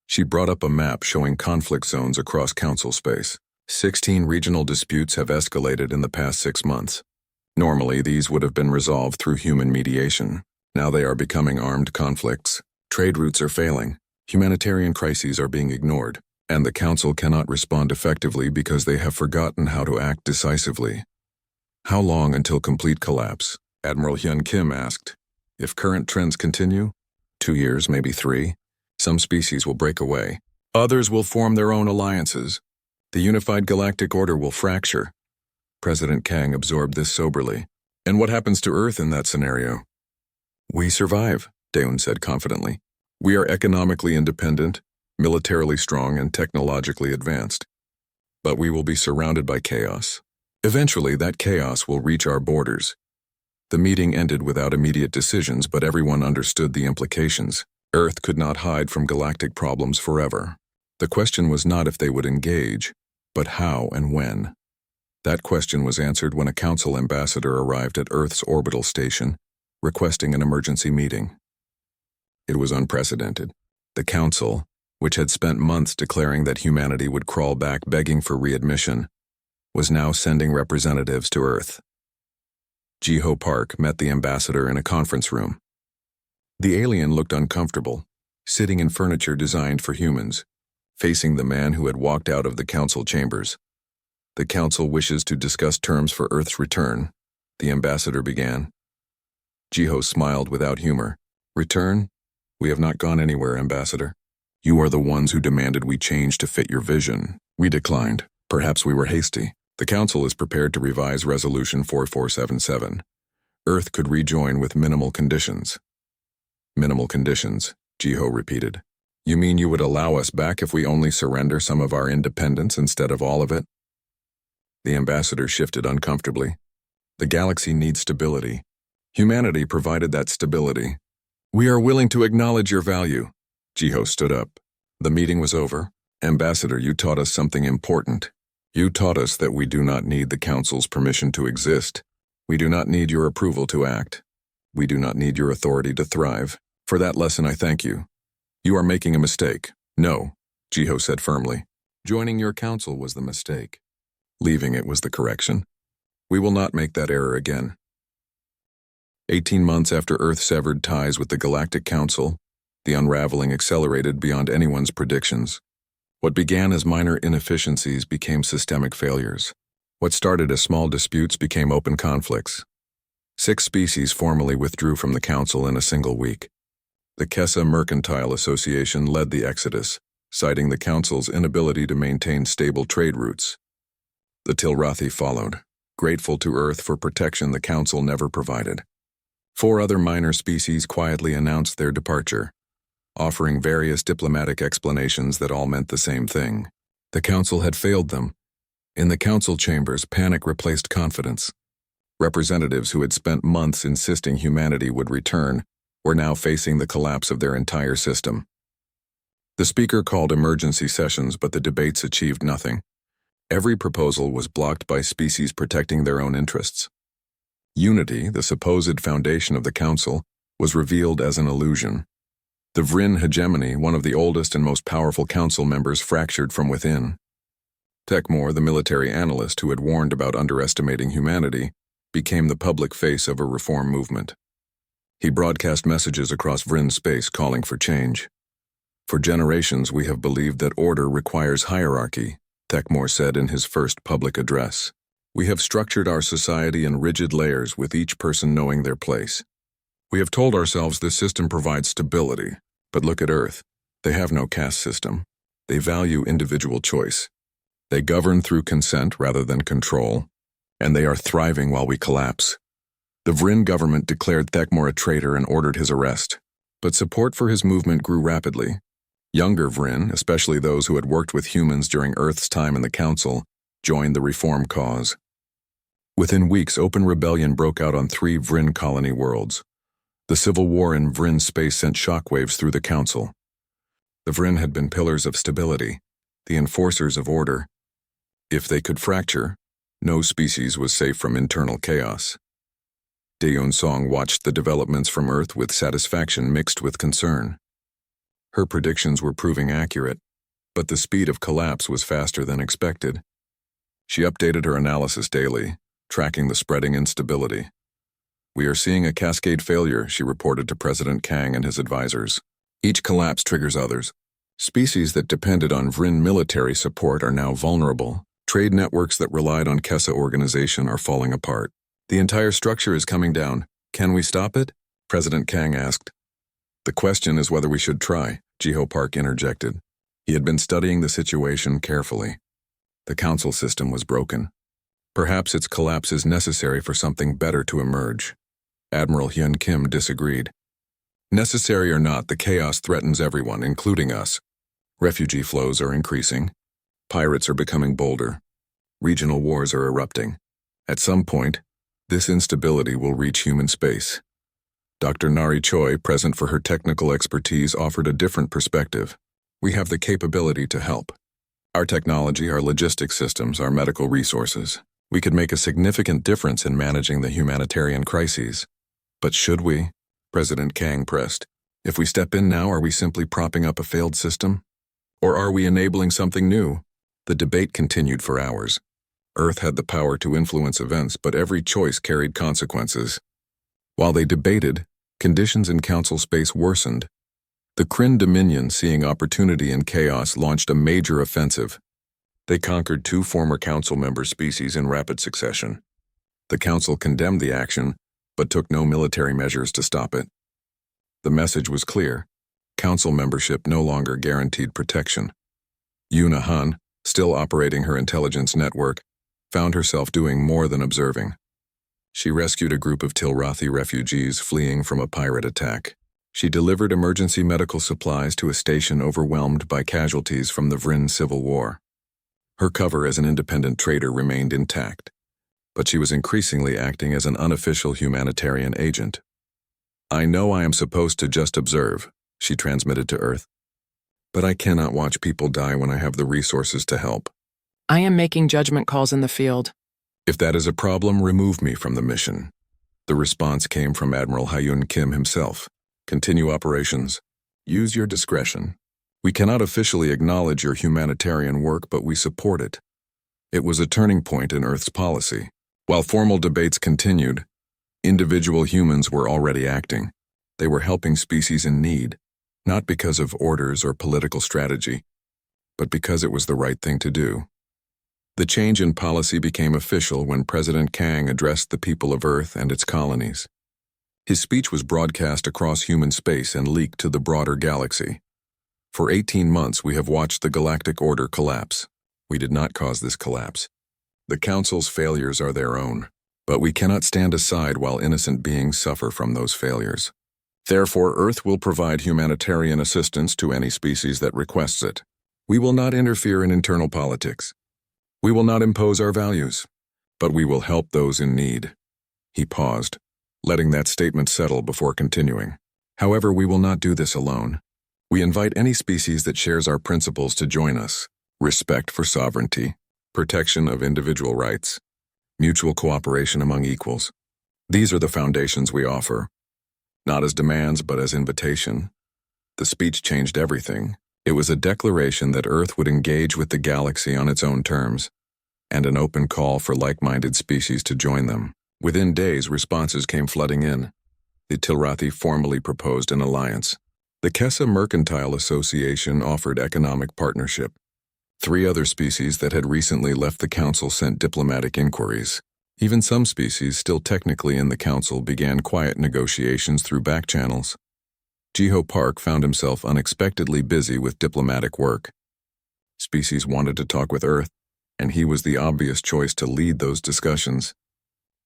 Speaker 1: She brought up a map showing conflict zones across Council space. 16 regional disputes have escalated in the past 6 months. Normally, these would have been resolved through human mediation. Now they are becoming armed conflicts. Trade routes are failing. Humanitarian crises are being ignored, and the Council cannot respond effectively because they have forgotten how to act decisively. "How long until complete collapse?" Admiral Hyun Kim asked. "If current trends continue, 2 years, maybe 3. Some species will break away. Others will form their own alliances. The unified galactic order will fracture." President Kang absorbed this soberly. "And what happens to Earth in that scenario?" "We survive," Daeun said confidently. "We are economically independent, militarily strong, and technologically advanced. But we will be surrounded by chaos. Eventually, that chaos will reach our borders." The meeting ended without immediate decisions, but everyone understood the implications. Earth could not hide from galactic problems forever. The question was not if they would engage, but how and when. That question was answered when a Council ambassador arrived at Earth's orbital station, requesting an emergency meeting. It was unprecedented. The Council, which had spent months declaring that humanity would crawl back begging for readmission, was now sending representatives to Earth. Jiho Park met the ambassador in a conference room. The alien looked uncomfortable, sitting in furniture designed for humans, facing the man who had walked out of the Council chambers. "The Council wishes to discuss terms for Earth's return," the ambassador began. Jiho smiled without humor. "Return? We have not gone anywhere, Ambassador. You are the ones who demanded we change to fit your vision. We declined. Perhaps we were hasty. The Council is prepared to revise Resolution 4477. Earth could rejoin with minimal conditions." "Minimal conditions," Jiho repeated. "You mean you would allow us back if we only surrender some of our independence instead of all of it?" The ambassador shifted uncomfortably. "The galaxy needs stability. Humanity provided that stability. We are willing to acknowledge your value." Jiho stood up. The meeting was over. "Ambassador, you taught us something important. You taught us that we do not need the Council's permission to exist. We do not need your approval to act. We do not need your authority to thrive. For that lesson, I thank you. You are making a mistake." "No," Jiho said firmly. "Joining your Council was the mistake. Leaving it was the correction. We will not make that error again." 18 months after Earth severed ties with the Galactic Council, the unraveling accelerated beyond anyone's predictions. What began as minor inefficiencies became systemic failures. What started as small disputes became open conflicts. 6 species formally withdrew from the Council in a single week. The Kessa Mercantile Association led the exodus, citing the Council's inability to maintain stable trade routes. The Tilrathi followed, grateful to Earth for protection the Council never provided. 4 other minor species quietly announced their departure, offering various diplomatic explanations that all meant the same thing. The Council had failed them. In the Council chambers, panic replaced confidence. Representatives who had spent months insisting humanity would return were now facing the collapse of their entire system. The speaker called emergency sessions, but the debates achieved nothing. Every proposal was blocked by species protecting their own interests. Unity, the supposed foundation of the Council, was revealed as an illusion. The Vryn hegemony, one of the oldest and most powerful Council members, fractured from within. Tekmor, the military analyst who had warned about underestimating humanity, became the public face of a reform movement. He broadcast messages across Vryn space calling for change. For generations, we have believed that order requires hierarchy, Tekmor said in his first public address. We have structured our society in rigid layers with each person knowing their place. We have told ourselves this system provides stability, but look at Earth. They have no caste system. They value individual choice. They govern through consent rather than control, and they are thriving while we collapse. The Vryn government declared Tekmor a traitor and ordered his arrest, but support for his movement grew rapidly. Younger Vryn, especially those who had worked with humans during Earth's time in the Council, joined the reform cause. Within weeks, open rebellion broke out on 3 Vryn colony worlds. The civil war in Vryn space sent shockwaves through the Council. The Vryn had been pillars of stability, the enforcers of order. If they could fracture, no species was safe from internal chaos. Daeun Song watched the developments from Earth with satisfaction mixed with concern. Her predictions were proving accurate, but the speed of collapse was faster than expected. She updated her analysis daily, tracking the spreading instability. We are seeing a cascade failure, she reported to President Kang and his advisors. Each collapse triggers others. Species that depended on Vryn military support are now vulnerable. Trade networks that relied on Kessa organization are falling apart. The entire structure is coming down. Can we stop it? President Kang asked. The question is whether we should try, Jiho Park interjected. He had been studying the situation carefully. The Council system was broken. Perhaps its collapse is necessary for something better to emerge. Admiral Hyun Kim disagreed. Necessary or not, the chaos threatens everyone, including us. Refugee flows are increasing. Pirates are becoming bolder. Regional wars are erupting. At some point, this instability will reach human space. Dr. Nari Choi, present for her technical expertise, offered a different perspective. We have the capability to help. Our technology, our logistics systems, our medical resources. We could make a significant difference in managing the humanitarian crises. But should we? President Kang pressed. If we step in now, are we simply propping up a failed system? Or are we enabling something new? The debate continued for hours. Earth had the power to influence events, but every choice carried consequences. While they debated, conditions in Council space worsened. The Kryn Dominion, seeing opportunity in chaos, launched a major offensive. They conquered 2 former Council member species in rapid succession. The Council condemned the action, but took no military measures to stop it. The message was clear. Council membership no longer guaranteed protection. Yuna Han, still operating her intelligence network, found herself doing more than observing. She rescued a group of Tilrathi refugees fleeing from a pirate attack. She delivered emergency medical supplies to a station overwhelmed by casualties from the Vryn Civil War. Her cover as an independent trader remained intact, but she was increasingly acting as an unofficial humanitarian agent. I know I am supposed to just observe, she transmitted to Earth. But I cannot watch people die when I have the resources to help.
Speaker 2: I am making judgment calls in the field.
Speaker 1: If that is a problem, remove me from the mission. The response came from Admiral Hyun Kim himself. Continue operations. Use your discretion. We cannot officially acknowledge your humanitarian work, but we support it. It was a turning point in Earth's policy. While formal debates continued, individual humans were already acting. They were helping species in need, not because of orders or political strategy, but because it was the right thing to do. The change in policy became official when President Kang addressed the people of Earth and its colonies. His speech was broadcast across human space and leaked to the broader galaxy. For 18 months, we have watched the galactic order collapse. We did not cause this collapse. The Council's failures are their own, but we cannot stand aside while innocent beings suffer from those failures. Therefore, Earth will provide humanitarian assistance to any species that requests it. We will not interfere in internal politics. We will not impose our values, but we will help those in need. He paused, letting that statement settle before continuing. However, we will not do this alone. We invite any species that shares our principles to join us. Respect for sovereignty, protection of individual rights, mutual cooperation among equals. These are the foundations we offer, not as demands but as invitation. The speech changed everything. It was a declaration that Earth would engage with the galaxy on its own terms, and an open call for like-minded species to join them. Within days, responses came flooding in. The Tilrathi formally proposed an alliance. The Kessa Mercantile Association offered economic partnership. 3 other species that had recently left the Council sent diplomatic inquiries. Even some species still technically in the Council began quiet negotiations through back channels. Jiho Park found himself unexpectedly busy with diplomatic work. Species wanted to talk with Earth, and he was the obvious choice to lead those discussions.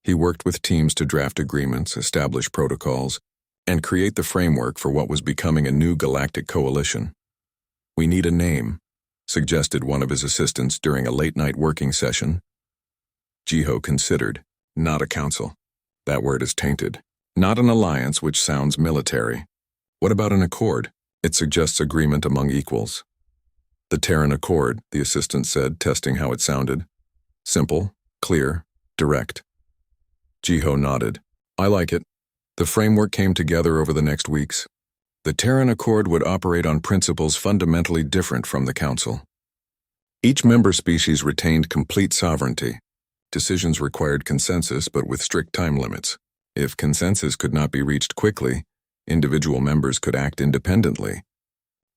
Speaker 1: He worked with teams to draft agreements, establish protocols, and create the framework for what was becoming a new galactic coalition. "We need a name," suggested one of his assistants during a late-night working session. Jiho considered. "Not a council. That word is tainted. Not an alliance, which sounds military. What about an accord? It suggests agreement among equals." "The Terran Accord," the assistant said, testing how it sounded. "Simple, clear, direct." Jiho nodded. "I like it." The framework came together over the next weeks. The Terran Accord would operate on principles fundamentally different from the Council. Each member species retained complete sovereignty. Decisions required consensus, but with strict time limits. If consensus could not be reached quickly, individual members could act independently.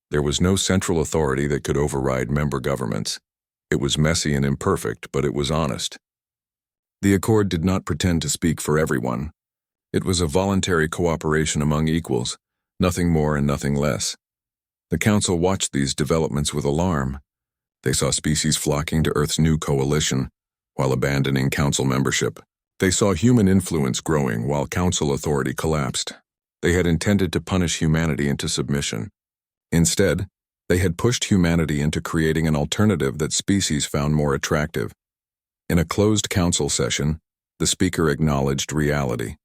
Speaker 1: There was no central authority that could override member governments. It was messy and imperfect, but it was honest. The Accord did not pretend to speak for everyone. It was a voluntary cooperation among equals, nothing more and nothing less. The Council watched these developments with alarm. They saw species flocking to Earth's new coalition, while abandoning Council membership. They saw human influence growing while Council authority collapsed. They had intended to punish humanity into submission. Instead, they had pushed humanity into creating an alternative that species found more attractive. In a closed Council session, the speaker acknowledged reality.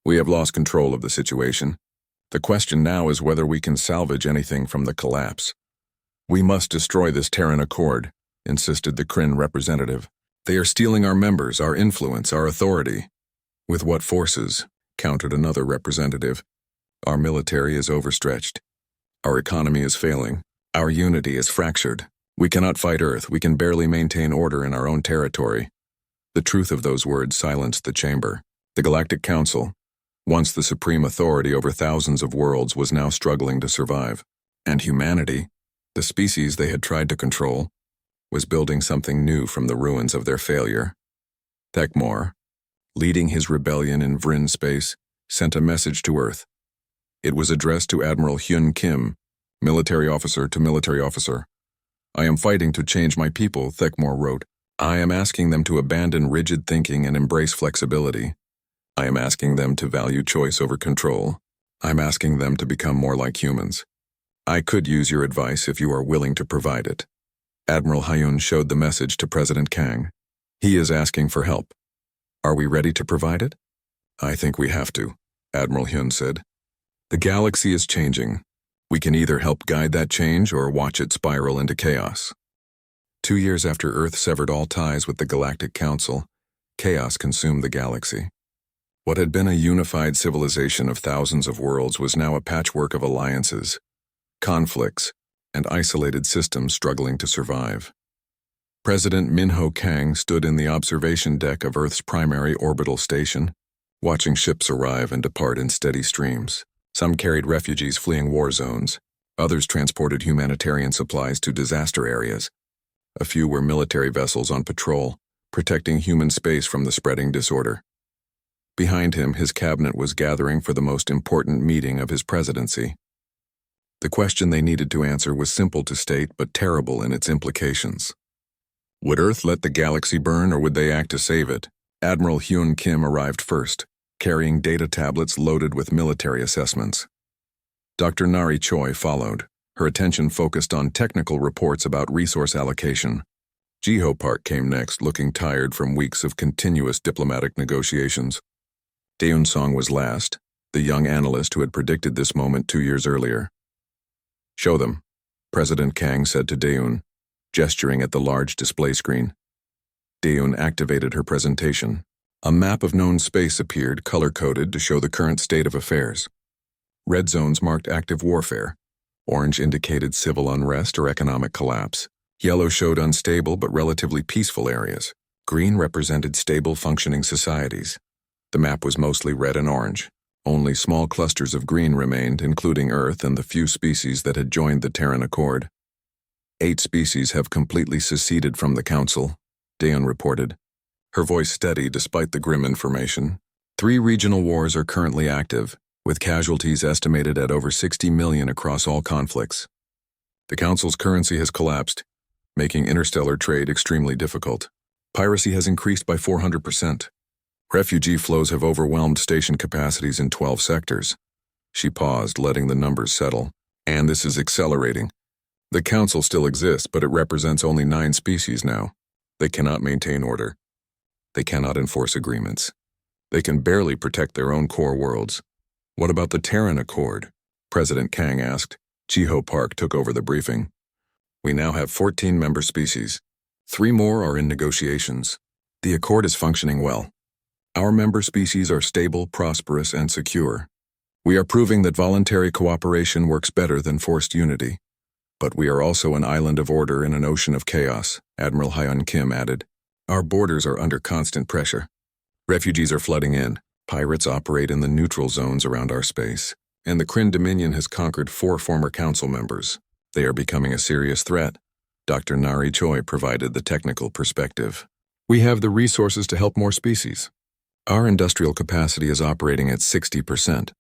Speaker 1: "We have lost control of the situation. The question now is whether we can salvage anything from the collapse. We must destroy this Terran Accord," insisted the Kryn representative. "They are stealing our members, our influence, our authority." "With what forces?" countered another representative. "Our military is overstretched. Our economy is failing. Our unity is fractured. We cannot fight Earth. We can barely maintain order in our own territory." The truth of those words silenced the chamber. The Galactic Council, once the supreme authority over thousands of worlds, was now struggling to survive. And humanity, the species they had tried to control, was building something new from the ruins of their failure. Thekmor, leading his rebellion in Vryn space, sent a message to Earth. It was addressed to Admiral Hyun Kim, military officer to military officer. "I am fighting to change my people," Thekmor wrote. "I am asking them to abandon rigid thinking and embrace flexibility. I am asking them to value choice over control. I'm asking them to become more like humans. I could use your advice if you are willing to provide it." Admiral Hyun showed the message to President Kang. "He is asking for help. Are we ready to provide it?" "I think we have to," Admiral Hyun said. "The galaxy is changing. We can either help guide that change or watch it spiral into chaos." 2 years after Earth severed all ties with the Galactic Council, chaos consumed the galaxy. What had been a unified civilization of thousands of worlds was now a patchwork of alliances, conflicts, and isolated systems struggling to survive. President Minho Kang stood in the observation deck of Earth's primary orbital station, watching ships arrive and depart in steady streams. Some carried refugees fleeing war zones. Others transported humanitarian supplies to disaster areas. A few were military vessels on patrol, protecting human space from the spreading disorder. Behind him, his cabinet was gathering for the most important meeting of his presidency. The question they needed to answer was simple to state, but terrible in its implications. Would Earth let the galaxy burn, or would they act to save it? Admiral Hyun Kim arrived first, carrying data tablets loaded with military assessments. Dr. Nari Choi followed, her attention focused on technical reports about resource allocation. Jiho Park came next, looking tired from weeks of continuous diplomatic negotiations. Daeun Song was last, the young analyst who had predicted this moment 2 years earlier. "Show them," President Kang said to Daeun. gesturing at the large display screen. Daeun activated her presentation. A map of known space appeared, color-coded to show the current state of affairs. Red zones marked active warfare. Orange indicated civil unrest or economic collapse. Yellow showed unstable but relatively peaceful areas. Green represented stable, functioning societies. The map was mostly red and orange. Only small clusters of green remained, including Earth and the few species that had joined the Terran Accord. 8 species have completely seceded from the Council, Daeun reported, her voice steady despite the grim information. 3 regional wars are currently active, with casualties estimated at over 60 million across all conflicts. The Council's currency has collapsed, making interstellar trade extremely difficult. Piracy has increased by 400%. Refugee flows have overwhelmed station capacities in 12 sectors. She paused, letting the numbers settle. And this is accelerating. The Council still exists, but it represents only 9 species now. They cannot maintain order. They cannot enforce agreements. They can barely protect their own core worlds. What about the Terran Accord? President Kang asked. Jiho Park took over the briefing. We now have 14 member species. 3 more are in negotiations. The Accord is functioning well. Our member species are stable, prosperous, and secure. We are proving that voluntary cooperation works better than forced unity. But we are also an island of order in an ocean of chaos, Admiral Hyun Kim added. Our borders are under constant pressure. Refugees are flooding in. Pirates operate in the neutral zones around our space. And the Kryn Dominion has conquered 4 former council members. They are becoming a serious threat. Dr. Nari Choi provided the technical perspective. We have the resources to help more species. Our industrial capacity is operating at 60%.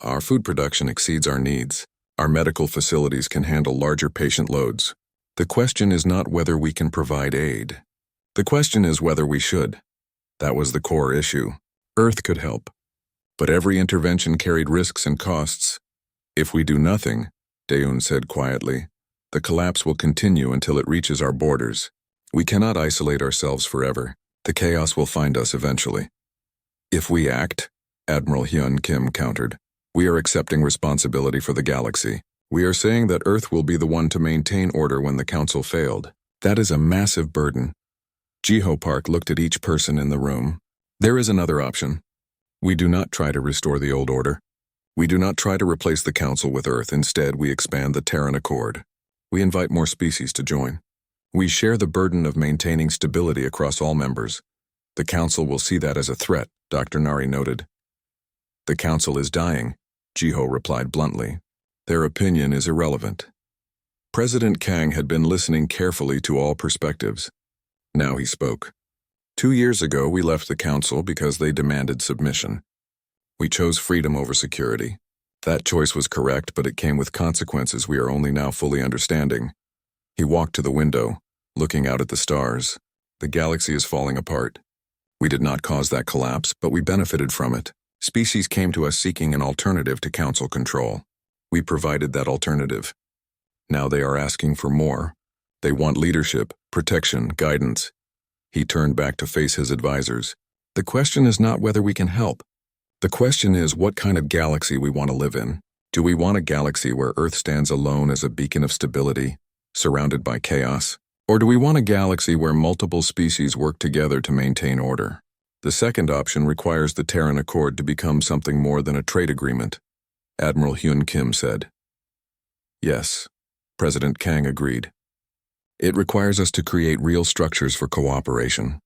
Speaker 1: Our food production exceeds our needs. Our medical facilities can handle larger patient loads. The question is not whether we can provide aid. The question is whether we should. That was the core issue. Earth could help. But every intervention carried risks and costs. If we do nothing, Daeun said quietly, the collapse will continue until it reaches our borders. We cannot isolate ourselves forever. The chaos will find us eventually. If we act, Admiral Hyun Kim countered, we are accepting responsibility for the galaxy. We are saying that Earth will be the one to maintain order when the Council failed. That is a massive burden. Jiho Park looked at each person in the room. There is another option. We do not try to restore the old order. We do not try to replace the Council with Earth. Instead, we expand the Terran Accord. We invite more species to join. We share the burden of maintaining stability across all members. The Council will see that as a threat, Dr. Nari noted. The Council is dying, Jiho replied bluntly. Their opinion is irrelevant. President Kang had been listening carefully to all perspectives. Now he spoke. 2 years ago, we left the Council because they demanded submission. We chose freedom over security. That choice was correct, but it came with consequences we are only now fully understanding. He walked to the window, looking out at the stars. The galaxy is falling apart. We did not cause that collapse, but we benefited from it. Species came to us seeking an alternative to Council control. We provided that alternative. Now they are asking for more. They want leadership, protection, guidance. He turned back to face his advisors. The question is not whether we can help. The question is what kind of galaxy we want to live in. Do we want a galaxy where Earth stands alone as a beacon of stability, surrounded by chaos? Or do we want a galaxy where multiple species work together to maintain order? The second option requires the Terran Accord to become something more than a trade agreement, Admiral Hyun Kim said. Yes, President Kang agreed. It requires us to create real structures for cooperation.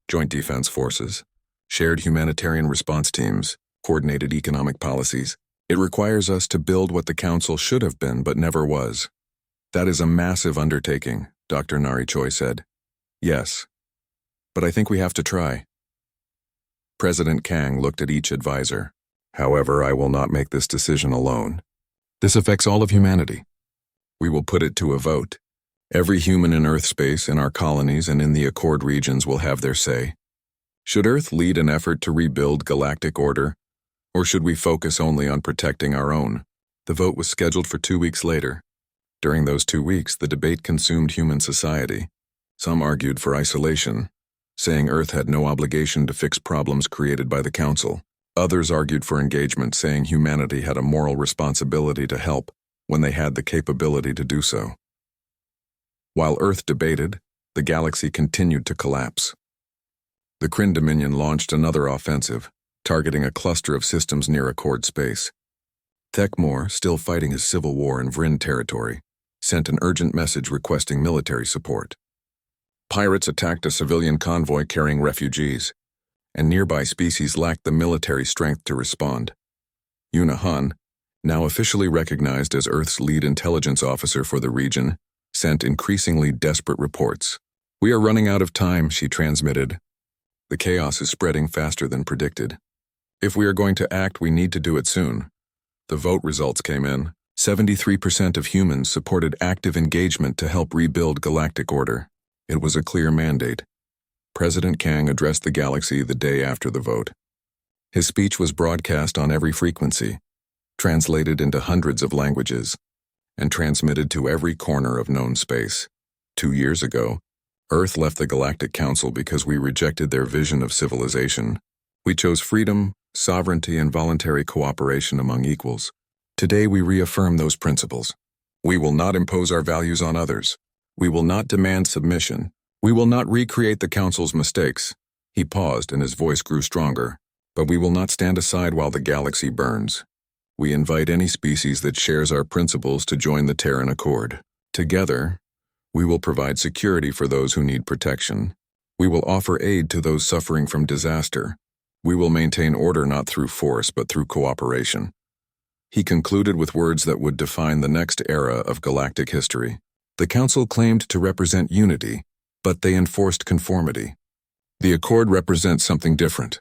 Speaker 1: Joint defense forces, shared humanitarian response teams, coordinated economic policies. It requires us to build what the Council should have been but never was. That is a massive undertaking, Dr. Nari Choi said. Yes, but I think we have to try. President Kang looked at each advisor. However, I will not make this decision alone. This affects all of humanity. We will put it to a vote. Every human in Earth space, in our colonies, and in the Accord regions will have their say. Should Earth lead an effort to rebuild galactic order, or should we focus only on protecting our own? The vote was scheduled for 2 weeks later. During those 2 weeks, the debate consumed human society. Some argued for isolation, saying Earth had no obligation to fix problems created by the Council. Others argued for engagement, saying humanity had a moral responsibility to help when they had the capability to do so. While Earth debated, the galaxy continued to collapse. The Kryn Dominion launched another offensive, targeting a cluster of systems near Accord space. Thekmor, still fighting his civil war in Vryn territory, sent an urgent message requesting military support. Pirates attacked a civilian convoy carrying refugees, and nearby species lacked the military strength to respond. Yuna Han, now officially recognized as Earth's lead intelligence officer for the region, sent increasingly desperate reports. "We are running out of time," she transmitted. "The chaos is spreading faster than predicted. If we are going to act, we need to do it soon." The vote results came in. 73% of humans supported active engagement to help rebuild galactic order. It was a clear mandate. President Kang addressed the galaxy the day after the vote. His speech was broadcast on every frequency, translated into hundreds of languages, and transmitted to every corner of known space. 2 years ago, Earth left the Galactic Council because we rejected their vision of civilization. We chose freedom, sovereignty, and voluntary cooperation among equals. Today we reaffirm those principles. We will not impose our values on others. We will not demand submission. We will not recreate the Council's mistakes. He paused and his voice grew stronger. But we will not stand aside while the galaxy burns. We invite any species that shares our principles to join the Terran Accord. Together, we will provide security for those who need protection. We will offer aid to those suffering from disaster. We will maintain order not through force but through cooperation. He concluded with words that would define the next era of galactic history. The Council claimed to represent unity, but they enforced conformity. The Accord represents something different.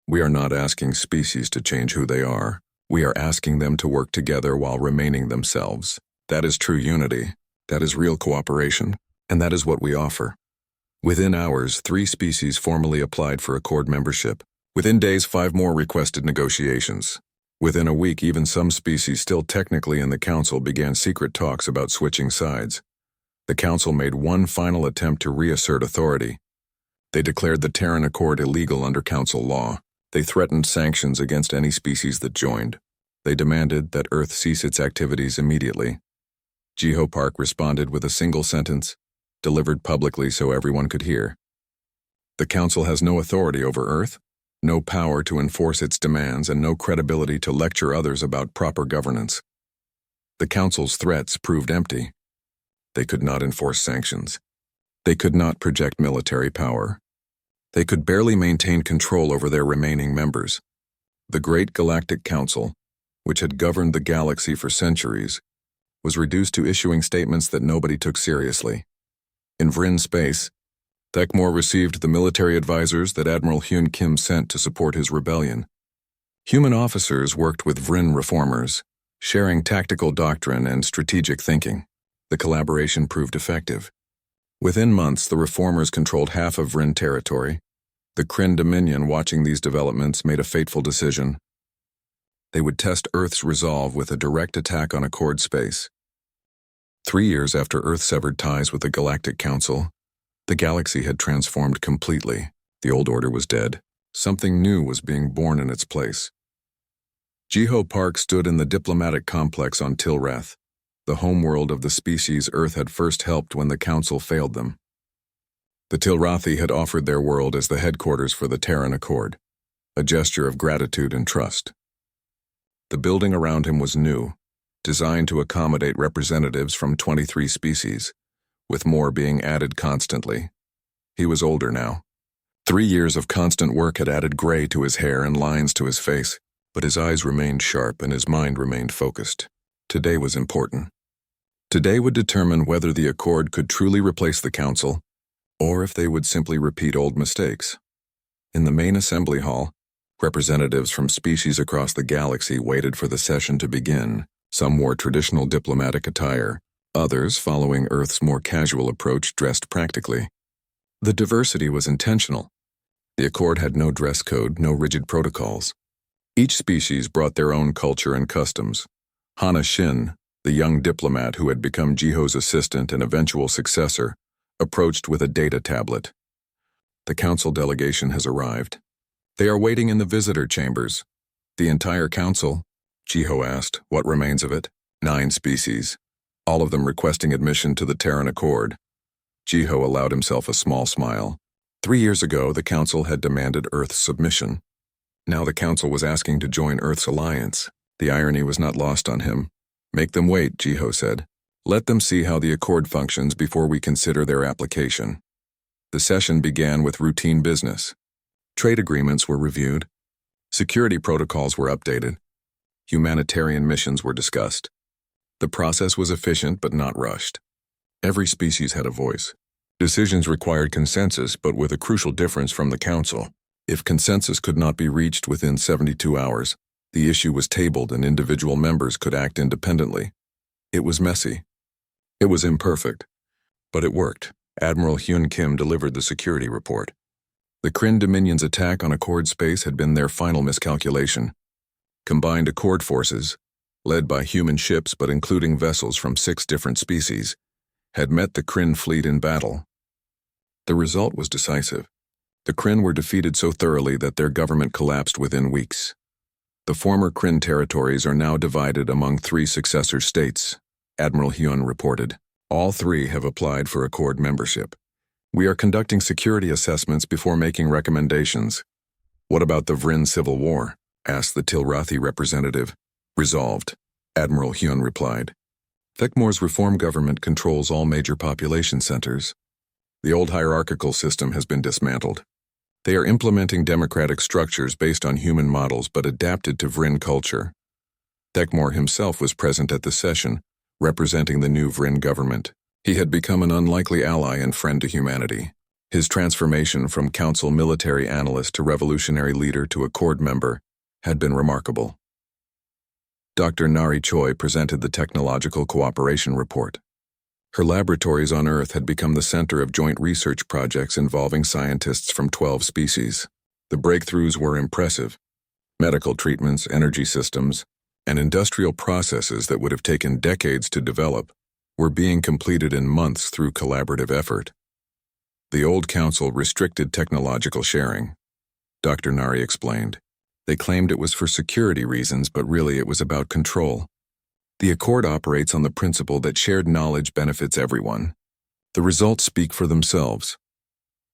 Speaker 1: We are not asking species to change who they are. We are asking them to work together while remaining themselves. That is true unity. That is real cooperation. And that is what we offer. Within hours, 3 species formally applied for Accord membership. Within days, 5 more requested negotiations. Within a week, even some species still technically in the Council began secret talks about switching sides. The Council made one final attempt to reassert authority. They declared the Terran Accord illegal under Council law. They threatened sanctions against any species that joined. They demanded that Earth cease its activities immediately. Jiho Park responded with a single sentence, delivered publicly so everyone could hear. The Council has no authority over Earth, no power to enforce its demands, and no credibility to lecture others about proper governance. The Council's threats proved empty. They could not enforce sanctions. They could not project military power. They could barely maintain control over their remaining members. The Great Galactic Council, which had governed the galaxy for centuries, was reduced to issuing statements that nobody took seriously. In Vryn space, Thekmor received the military advisors that Admiral Hyun Kim sent to support his rebellion. Human officers worked with Vryn reformers, sharing tactical doctrine and strategic thinking. The collaboration proved effective. Within months, the reformers controlled half of Vryn territory. The Kryn Dominion, watching these developments, made a fateful decision. They would test Earth's resolve with a direct attack on Accord space. 3 years after Earth severed ties with the Galactic Council, the galaxy had transformed completely. The old order was dead. Something new was being born in its place. Jiho Park stood in the diplomatic complex on Tilrath, the homeworld of the species Earth had first helped when the Council failed them. The Tilrathi had offered their world as the headquarters for the Terran Accord, a gesture of gratitude and trust. The building around him was new, designed to accommodate representatives from 23 species, with more being added constantly. He was older now. 3 years of constant work had added gray to his hair and lines to his face, but his eyes remained sharp and his mind remained focused. Today was important. Today would determine whether the Accord could truly replace the Council, or if they would simply repeat old mistakes. In the main assembly hall, representatives from species across the galaxy waited for the session to begin. Some wore traditional diplomatic attire, others, following Earth's more casual approach, dressed practically. The diversity was intentional. The Accord had no dress code, no rigid protocols. Each species brought their own culture and customs. Hana Shin, the young diplomat who had become Jiho's assistant and eventual successor, approached with a data tablet. The Council delegation has arrived. They are waiting in the visitor chambers. The entire Council? Jiho asked. What remains of it? 9 species, all of them requesting admission to the Terran Accord. Jiho allowed himself a small smile. 3 years ago, the Council had demanded Earth's submission. Now the Council was asking to join Earth's alliance. The irony was not lost on him. Make them wait, Jiho said. Let them see how the Accord functions before we consider their application. The session began with routine business. Trade agreements were reviewed. Security protocols were updated. Humanitarian missions were discussed. The process was efficient but not rushed. Every species had a voice. Decisions required consensus, but with a crucial difference from the Council. If consensus could not be reached within 72 hours, the issue was tabled and individual members could act independently. It was messy. It was imperfect. But it worked. Admiral Hyun Kim delivered the security report. The Kryn Dominion's attack on Accord space had been their final miscalculation. Combined Accord forces, led by human ships but including vessels from 6 different species, had met the Kryn fleet in battle. The result was decisive. The Kryn were defeated so thoroughly that their government collapsed within weeks. The former Kryn territories are now divided among 3 successor states, Admiral Hyun reported. All 3 have applied for Accord membership. We are conducting security assessments before making recommendations. What about the Vryn Civil War? Asked the Tilrathi representative. Resolved, Admiral Hyun replied. Thekmor's reform government controls all major population centers. The old hierarchical system has been dismantled. They are implementing democratic structures based on human models but adapted to Vryn culture. Thekmor himself was present at the session, representing the new Vryn government. He had become an unlikely ally and friend to humanity. His transformation from Council military analyst to revolutionary leader to Accord member had been remarkable. Dr. Nari Choi presented the Technological Cooperation Report. Her laboratories on Earth had become the center of joint research projects involving scientists from 12 species. The breakthroughs were impressive. Medical treatments, energy systems, and industrial processes that would have taken decades to develop were being completed in months through collaborative effort. The old council restricted technological sharing. Dr. Nari explained. They claimed it was for security reasons, but really it was about control. The Accord operates on the principle that shared knowledge benefits everyone. The results speak for themselves.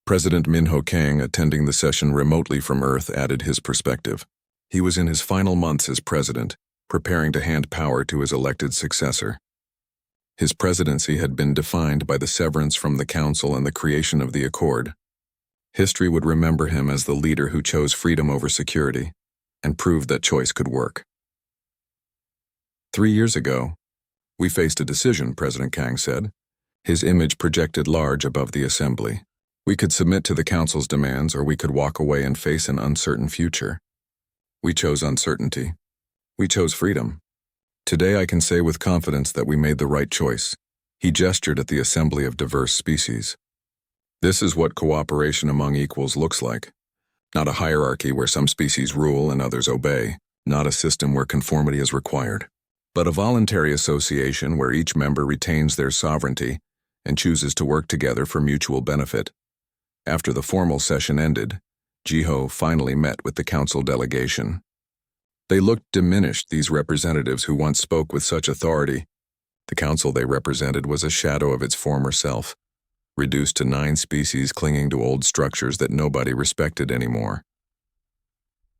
Speaker 1: President Min Ho Kang, attending the session remotely from Earth, added his perspective. He was in his final months as president, preparing to hand power to his elected successor. His presidency had been defined by the severance from the Council and the creation of the Accord. History would remember him as the leader who chose freedom over security and proved that choice could work. 3 years ago, we faced a decision, President Kang said. His image projected large above the assembly. We could submit to the Council's demands, or we could walk away and face an uncertain future. We chose uncertainty. We chose freedom. Today I can say with confidence that we made the right choice. He gestured at the assembly of diverse species. This is what cooperation among equals looks like. Not a hierarchy where some species rule and others obey, not a system where conformity is required, but a voluntary association where each member retains their sovereignty and chooses to work together for mutual benefit. After the formal session ended, Jiho finally met with the Council delegation. They looked diminished, these representatives who once spoke with such authority. The Council they represented was a shadow of its former self, reduced to 9 species clinging to old structures that nobody respected anymore.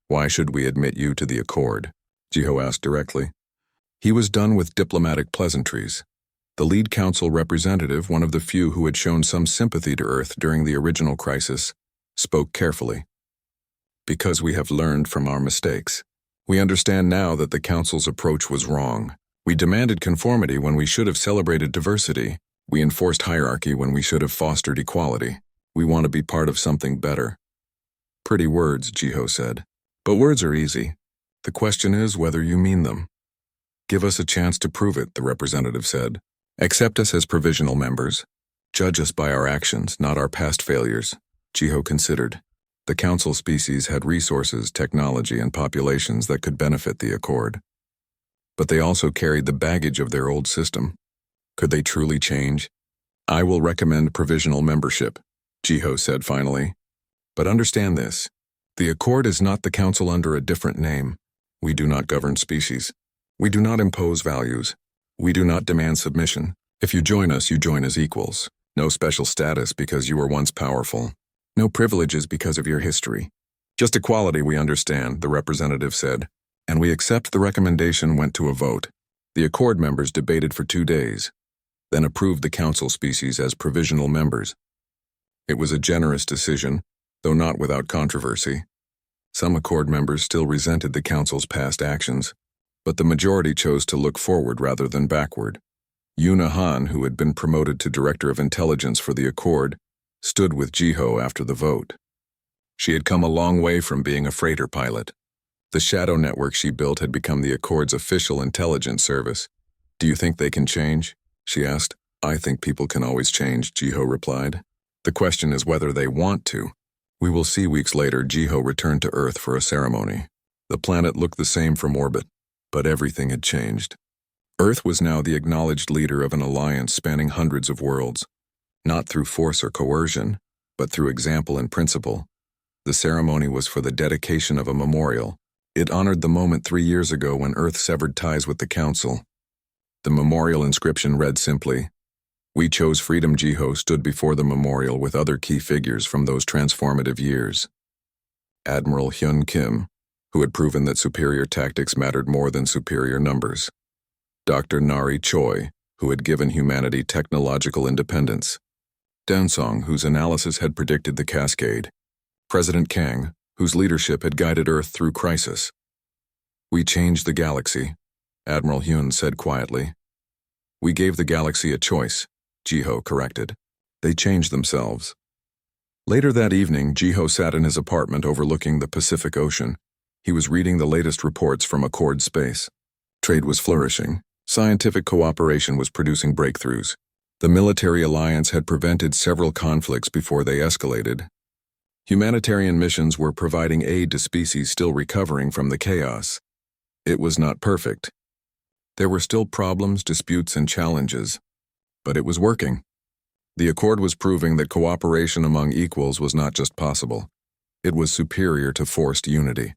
Speaker 1: Why should we admit you to the Accord? Jiho asked directly. He was done with diplomatic pleasantries. The lead Council representative, one of the few who had shown some sympathy to Earth during the original crisis, spoke carefully. Because we have learned from our mistakes. We understand now that the Council's approach was wrong. We demanded conformity when we should have celebrated diversity. We enforced hierarchy when we should have fostered equality. We want to be part of something better. Pretty words, Jiho said. But words are easy. The question is whether you mean them. Give us a chance to prove it, the representative said. Accept us as provisional members. Judge us by our actions, not our past failures. Jiho considered. The Council species had resources, technology, and populations that could benefit the Accord. But they also carried the baggage of their old system. Could they truly change? I will recommend provisional membership, Jiho said finally. But understand this. The Accord is not the Council under a different name. We do not govern species. We do not impose values. We do not demand submission. If you join us, you join as equals. No special status because you were once powerful. No privileges because of your history. Just equality, we understand, the representative said. And we accept the recommendation went to a vote. The Accord members debated for 2 days, then approved the Council species as provisional members. It was a generous decision, though not without controversy. Some Accord members still resented the Council's past actions, but the majority chose to look forward rather than backward. Yuna Han, who had been promoted to Director of Intelligence for the Accord, stood with Jiho after the vote. She had come a long way from being a freighter pilot. The shadow network she built had become the Accord's official intelligence service. "Do you think they can change?" she asked. "I think people can always change," Jiho replied. "The question is whether they want to." We will see. Weeks later, Jiho returned to Earth for a ceremony. The planet looked the same from orbit, but everything had changed. Earth was now the acknowledged leader of an alliance spanning hundreds of worlds, not through force or coercion, but through example and principle. The ceremony was for the dedication of a memorial. It honored the moment 3 years ago when Earth severed ties with the Council. The memorial inscription read simply, "We chose freedom." Jiho stood before the memorial with other key figures from those transformative years. Admiral Hyun Kim, who had proven that superior tactics mattered more than superior numbers. Dr. Nari Choi, who had given humanity technological independence. Dansong, whose analysis had predicted the cascade. President Kang, whose leadership had guided Earth through crisis. "We changed the galaxy," Admiral Hyun said quietly. "We gave the galaxy a choice," Jiho corrected. "They changed themselves." Later that evening, Jiho sat in his apartment overlooking the Pacific Ocean. He was reading the latest reports from Accord Space. Trade was flourishing. Scientific cooperation was producing breakthroughs. The military alliance had prevented several conflicts before they escalated. Humanitarian missions were providing aid to species still recovering from the chaos. It was not perfect. There were still problems, disputes, and challenges, but it was working. The Accord was proving that cooperation among equals was not just possible. It was superior to forced unity.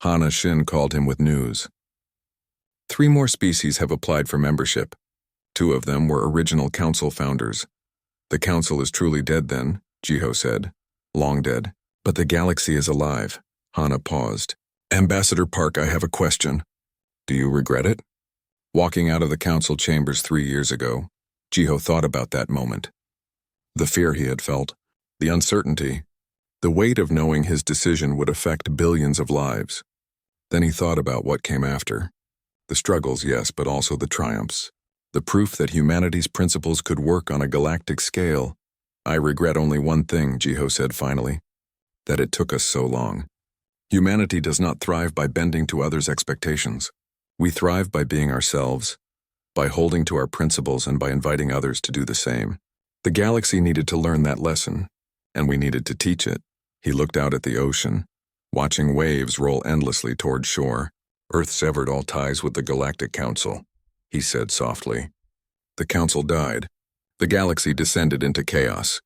Speaker 1: Hana Shin called him with news. 3 more species have applied for membership. 2 of them were original Council founders. The Council is truly dead then, Jiho said. Long dead. But the galaxy is alive. Hana paused. "Ambassador Park, I have a question. Do you regret it?" Walking out of the Council chambers 3 years ago, Jiho thought about that moment. The fear he had felt, the uncertainty, the weight of knowing his decision would affect billions of lives. Then he thought about what came after. The struggles, yes, but also the triumphs. The proof that humanity's principles could work on a galactic scale. "I regret only one thing," Jiho said finally, "that it took us so long. Humanity does not thrive by bending to others' expectations. We thrive by being ourselves, by holding to our principles and by inviting others to do the same. The galaxy needed to learn that lesson, and we needed to teach it." He looked out at the ocean, watching waves roll endlessly toward shore. "Earth severed all ties with the Galactic Council," he said softly. "The Council died. The galaxy descended into chaos.